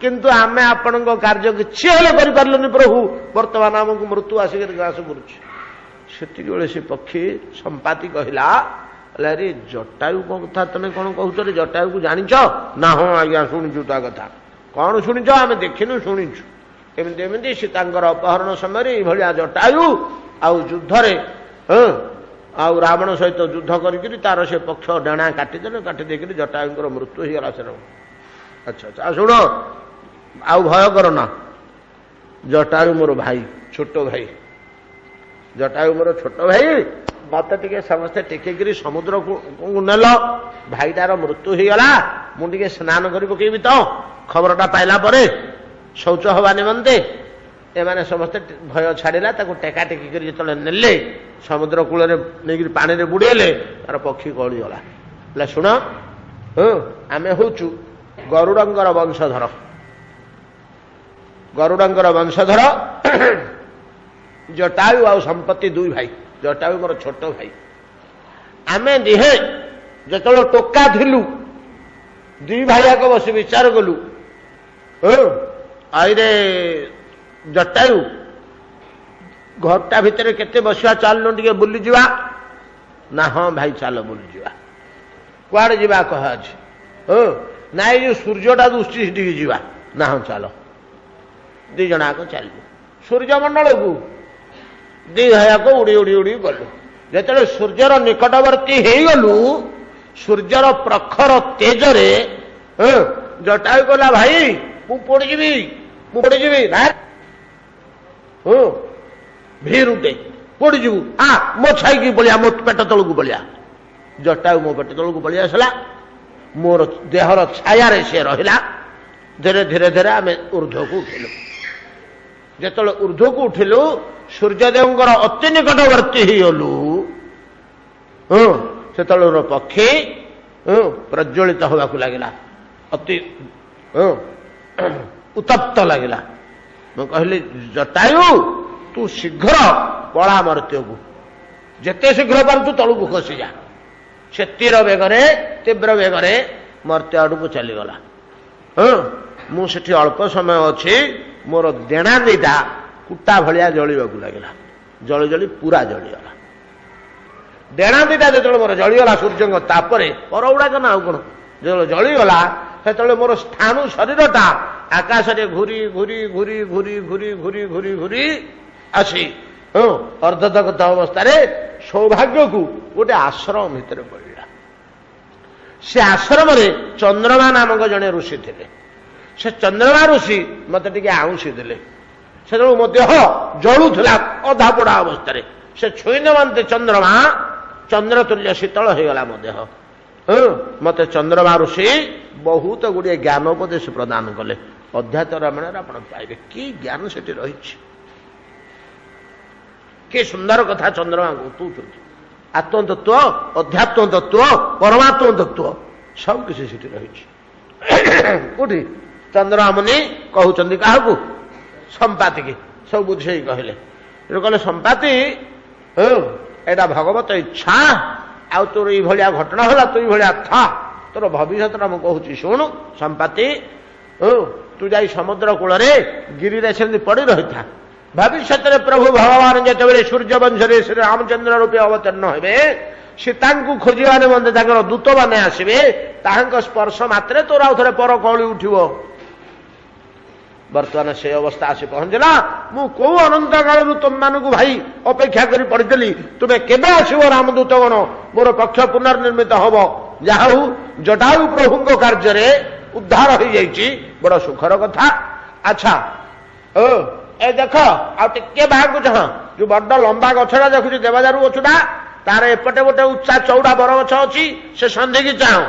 किंतु आमे आपण कार्य किसी हेले करें प्रभु बर्तमान आमको मृत्यु आसिक ग्रास करुँ से पक्षी संपाति कहला अरे जटायु कथा तुम कौन कहु जटायु को जानिच ना हाँ आज्ञा शुणुचु ता कथा कौन शुणिच आम देखिनु शुणुचु एमती एमती सी अपहरण समय ये जटायु आउ युद्धरे आउ रावण सहित युद्ध करी तार से पक्ष डेणा काटिदेले काटिदेक जटायुंर मृत्यु हो गला से अच्छा अच्छा शुण आउ भय कर ना जटायु मोर भाई छोट भाई जटायु मोर छोट भाई मत टे समस्ते टेकिकी समुद्र को नेल भाईटार मृत्यु हो गला मुझे स्नान कर पकेबी तो खबरटा पाइला परे शौच हवा निमंते एमाने समस्ते भय छाड़ा टेका टेकिकी जो नेले समुद्र कूल नहीं पानी में बुड़ेले तार पक्षी कलिगला शुण आम हूँ गरुड़ंगर वंशधर गरुड़ंगर वंशधर जटायु आ संपत्ति दुई भाई जटायु मोर छोट भाई आमे दिहे जो टोका थिलु दुई भाई आक बस विचार कलु आईरे जटायु घरटा भितर केते बसिया चलनु टिके बुली जिवा ना हाँ भाई चल बुली जिवा कुआड़े जिवा कह आज ना ये सूर्यटा दुष्टि से जीवा ना हाँ चल दी जनाक चल सूर्यमंडल को दी भाई उड़ी उड़ी उड़ी गलु जो सूर्यर निकटवर्ती हो गलु सूर्यर प्रखर तेजरे जटायु कहला भाई मु पड़जी भीर उठे पड़जु मो छाई की बलिया मो पेट तल को बलिया जटायु मो पेट तल को बलिया आसला मोर देहर छाया से रहा धीरे धीरे धीरे आम ऊर्ध्व को उठिलु जो ऊर्ध्व को उठिलु सूर्यदेव अति निकटवर्ती होगलु से पक्षी प्रज्वलित होगा लगिला अति उत्तप्त लगिला मैं कहली जटायु तू शीघ्र पड़ा मर्त्य को जिते शीघ्र पार तू तलू को खसी जा से तीव्र बेगरे मर्त्य आड़ को चलीगला मुझे अल्प समय अच्छी मोर देणा दीटा कुटा भाया जलिबा लगिला जली जली पूरा जलीगला देणा दीटा जो मोर जलीगला सूर्य तापर पर गुड़ाक ना कौन जो जलीगला से मोर स्थाणु शरीरटा आकाश में घूरी घूरी घूरी घूरी घूरी घूरी घूरी घूरी आसी अर्धदग्ध अवस्था सौभाग्य को गोटे आश्रम भितर पड़ा से आश्रम चंद्रमा नामक जड़े ऋषि थे से चंद्रमा ऋषि मत टे आउंसी देले से मो देह जलुला अधा पोड़ा अवस्था से छुईन मानते चंद्रमा चंद्र तुल्य शीतल हो गला मो देह मत चंद्रमा ऋषि बहुत गुड़िया ज्ञानोपदेश प्रदान कले अध्यात्म रामायण आप पाइबे कि ज्ञान से रही कि सुंदर कथा चंद्रमा कहते आत्मतत्व अध्यात्म तत्व परमात्म तत्व सब किसी से रही कौटी चंद्रमा मुनि कहते क्या संपाति की सब बुझे कहले कहले संपाति एटा भगवत इच्छा आ तोर ये घटना होला तू ये था तोर भविष्य मुझे शुणु संपाति तू जा समुद्र कूल गिरी से पड़ी रही था भविष्य प्रभु भगवान जो सूर्य वंश श्री रामचंद्र रूपे अवतीर्ण हे सीता खोजा निमंते दूत मैंने आसवे स्पर्श मात्रे तोर आउ थे पर कौली उठिब बर्तमान से अवस्था आसी पहुंचला मु कौ अनंत काल तुम मानक भाई अपेक्षा कर पड़ी तुम्हें केवे आसब रामदूत गण मोर पक्ष पुनर्निर्मित हम जहा जटायु प्रभु कार्य उद्धार हो जाइए बड़ सुखर कथा अच्छा ए देख आगे बाहर चाह जो बड़ लंबा गछटा देखुच देवदारू गछटा तार एपटे गोटे उच्चा चौड़ा बरगछ अच्छी से सन्धि की चाह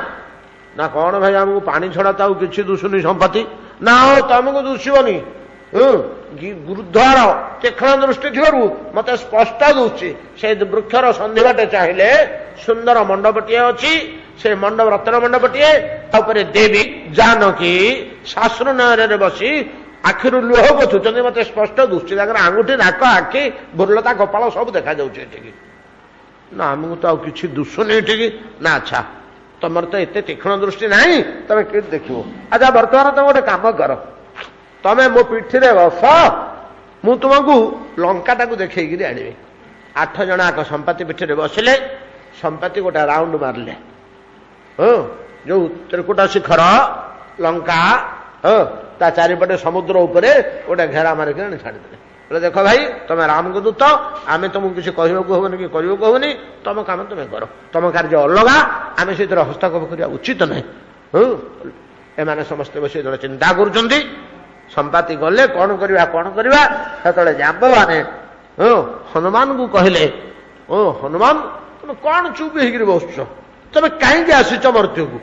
ना कौन भाई आमको पानी छड़ा तो किसी दुशुनी संपत्ति ना हो तुमको दुशबनी गुरुद्वार तीक्षण दृष्टि थी मत स्पष्ट दुची से वृक्षर सन्धि बाटे चाहिए सुंदर मंडपटे अच्छी से मंडप रत्न मंडपटे तापर देवी जानकी शास्त्र नयर बसी आखिर लुह पोछुंट मत स्पष्ट दुची आंगुठी नाक आखि बुर्लता कपाल सब देखा जाऊँगी ना आमको तो किसी दुशुनी ना अच्छा तुम तो एत तीक्षण दृष्टि ना तुम कि देख अच्छा बर्तमान तुम गोटे कम कर ତମେ ମୋ ପିଠିରେ ବସ, ମୁଁ ତୁମକୁ ଲଙ୍କାଟାକୁ ଦେଖେଇକିରି ଆଣିବି। 8 ଜଣ ଆକ ସମ୍ପାତି ପିଠିରେ ବସିଲେ, ସମ୍ପାତି ଗୋଟେ ରାଉଣ୍ଡ ମାରିଲେ। ଯୋଉ ତ୍ରିକୁଟ ଶିଖର ଲଙ୍କା, ତା ଚାରିପଟେ ସମୁଦ୍ର ଉପରେ ଗୋଟେ ଘେରା ମାରିକି ଆଣି ଛାଡ଼ିଦେଲେ। ଦେଖ ଭାଇ, ତମେ ରାମଙ୍କ ଦୂତ, ଆମେ ତମକୁ କିଛି କହିବାକୁ ହବନି କି କରିବାକୁ ହବନି, ତମ କାମ ତମେ କର, ତମ କାର୍ଯ୍ୟ ଅଲଗା, ଆମେ ସେଥିରେ ହସ୍ତକ୍ଷେପ କରିବା ଉଚିତ ନାହିଁ। ଏମାନେ ସମସ୍ତେ ବସି ଯେତେବେଳେ ଚିନ୍ତା କରୁଛନ୍ତି, ସମ୍ପାତି ଗଲେ କଣ କରିବା କଣ କରିବା, ସେତେବେଳେ ଜାମ୍ବବାନେ ହନୁମାନଙ୍କୁ କହିଲେ, ହନୁମାନ ତମେ କଣ ଚୁପ୍ ହେଇକିରି ବସୁଛ, ତମେ କାହିଁକି ଆସିଛ ମର୍ତ୍ତ୍ୟକୁ?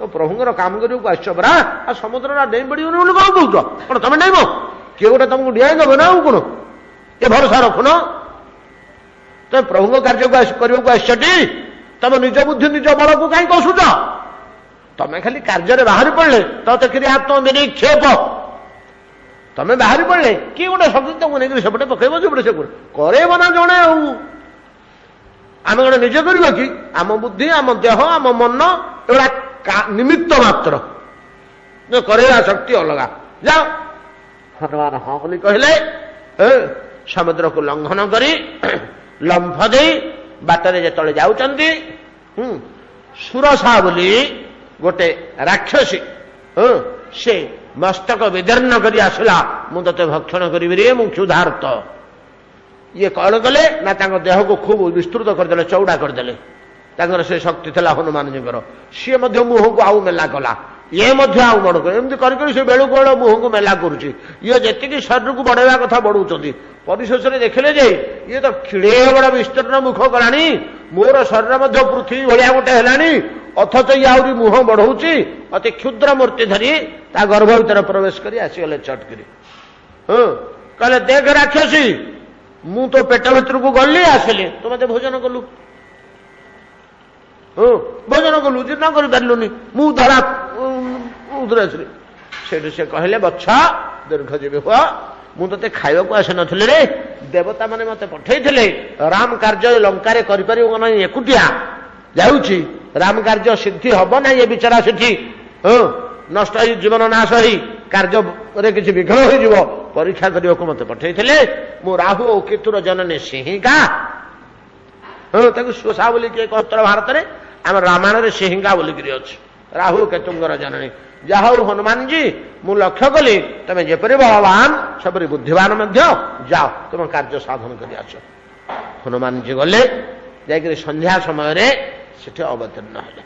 ପ୍ରଭୁଙ୍କର କାମ କରିବାକୁ ଆସିଛ ପରା, ଆଉ ସମୁଦ୍ରଟା ଡେଇଁ ପଡ଼ିବନି ବୋଲି କଣ କହୁଛ? କଣ ତମେ ଡେଇଁବ? କିଏ ଗୋଟେ ତମକୁ ଡିଆଇ ଦେବ ନା ଆଉ କଣ? ଏ ଭରସା ରଖୁନ? ତମେ ପ୍ରଭୁଙ୍କ କାର୍ଯ୍ୟକୁ କରିବାକୁ ଆସିଛଟି? ତମେ ନିଜ ବୁଦ୍ଧି ନିଜ ବଳକୁ କାହିଁ କଷୁଛ? ତମେ ଖାଲି କାର୍ଯ୍ୟରେ ବାହାରି ପଡ଼ିଲେ ତତେକିରି ଆତ୍ମବିନିକ୍ଷେପ, ତମେ ବାହାରି ପଡ଼ିଲେ କିଏ ଗୋଟେ ଶକ୍ତି ତମକୁ ନେଇକରି ସେପଟେ ପକେଇବ, ସେପଟେ ସେପଟେ କରେଇବ ନା ଜଣେ। ଆଉ ଆମେ କଣ ନିଜେ କରିବା କି? ଆମ ବୁଦ୍ଧି, ଆମ ଦେହ, ଆମ ମନ ଏଗୁଡ଼ା ନିମିତ୍ତ ମାତ୍ର, କରେଇବା ଶକ୍ତି ଅଲଗା। ଯାଅ। ହନୁମାନ ହଁ ବୋଲି କହିଲେ। ସମୁଦ୍ରକୁ ଲଙ୍ଘନ କରି ଲମ୍ଫ ଦେଇ ବାଟରେ ଯେତେବେଳେ ଯାଉଛନ୍ତି, ସୁରସା ବୋଲି ଗୋଟେ ରାକ୍ଷସୀ ସେ ମସ୍ତକ ବିଦୀର୍ଣ୍ଣ କରି ଆସିଲା, ମୁଁ ତତେ ଭକ୍ଷଣ କରିବି ରେ, ମୁଁ କ୍ଷୁଧାର୍ତ। ଇଏ କଣ କଲେ ନା ତାଙ୍କ ଦେହକୁ ଖୁବ ବିସ୍ତୃତ କରିଦେଲେ, ଚଉଡ଼ା କରିଦେଲେ। ତାଙ୍କର ସେ ଶକ୍ତି ଥିଲା ହନୁମାନଜୀଙ୍କର। ସିଏ ମଧ୍ୟ ମୁହଁକୁ ଆଉ ମେଲା କଲା, ଇଏ ମଧ୍ୟ ଆଉ ବଡ଼ କରେ, ଏମିତି କରି କରି ସେ ବେଳକୁ ବେଳ ମୁହଁକୁ ମେଲା କରୁଛି। ଇଏ ଯେତିକି ଶରୀରକୁ ବଢେଇବା କଥା ବଢଉଛନ୍ତି, ପରିଶେଷରେ ଦେଖିଲେ ଯେ ଇଏ ତ କ୍ଷୀଣେ ବଡ଼ ବିସ୍ତୀର୍ଣ୍ଣ ମୁଖ କଲାଣି, ମୋର ଶରୀର ମଧ୍ୟ ପୃଥିବୀ ଭଳିଆ ଗୋଟେ ହେଲାଣି, ଅଥଚ ଇଏ ଆହୁରି ମୁହଁ ବଢଉଛି। ଅତି କ୍ଷୁଦ୍ର ମୂର୍ତ୍ତି ଧରି ତା ଗର୍ଭ ଭିତରେ ପ୍ରବେଶ କରି ଆସିଗଲେ ଚଟକିରି। କହିଲେ ଦେଖ ରାକ୍ଷସୀ, ମୁଁ ତ ପେଟ ଭିତରକୁ ଗଲି ଆସିଲି, ତୁ ମତେ ଭୋଜନ କଲୁ, ଭୋଜନ କଲୁ, ଜୀର୍ଣ୍ଣ କରିପାରିଲୁନି, ମୁଁ ଧରା ଆସିଲି। ସେଠୁ ସେ କହିଲେ ବତ୍ସ ଦୀର୍ଘଜୀବୀ ହୁଅ, ମୁଁ ତତେ ଖାଇବାକୁ ଆସିନଥିଲି ରେ, ଦେବତା ମାନେ ମତେ ପଠେଇଥିଲେ, ରାମ କାର୍ଯ୍ୟ ଲଙ୍କାରେ କରିପାରିବ ନାହିଁ, ଏକୁଟିଆ ଯାଉଛି, ରାମ କାର୍ଯ୍ୟ ସିଦ୍ଧି ହବ ନାହିଁ, ଏ ବିଚାରା ସେଠି ନଷ୍ଟ ହେଇ ଜୀବନ ନାଶ ହେଇ କାର୍ଯ୍ୟରେ କିଛି ବିଘ୍ନ ହୋଇଯିବ, ପରୀକ୍ଷା କରିବାକୁ ମତେ ପଠେଇଥିଲେ। ମୁଁ ରାହୁ ଓ କେତୁର ଜନନୀ ସିଂହିକା, ତାକୁ ସୁଷା ବୋଲି କିଏ କହ ଉତ୍ତର ଭାରତରେ, ଆମ ରାମାୟଣରେ ସିଂହିକା ବୋଲିକିରି ଅଛି, ରାହୁ କେତୁଙ୍କର ଜନନୀ। ଯାହା ହଉ ହନୁମାନଜୀ, ମୁଁ ଲକ୍ଷ୍ୟ କଲି ତମେ ଯେପରି ବଳବାନ ସେପରି ବୁଦ୍ଧିମାନ ମଧ୍ୟ, ଯାଅ ତମ କାର୍ଯ୍ୟ ସାଧନ କରି ଆସ। ହନୁମାନଜୀ ଗଲେ, ଯାଇକରି ସନ୍ଧ୍ୟା ସମୟରେ ସେଠି ଅବତୀର୍ଣ୍ଣ ହେଲେ।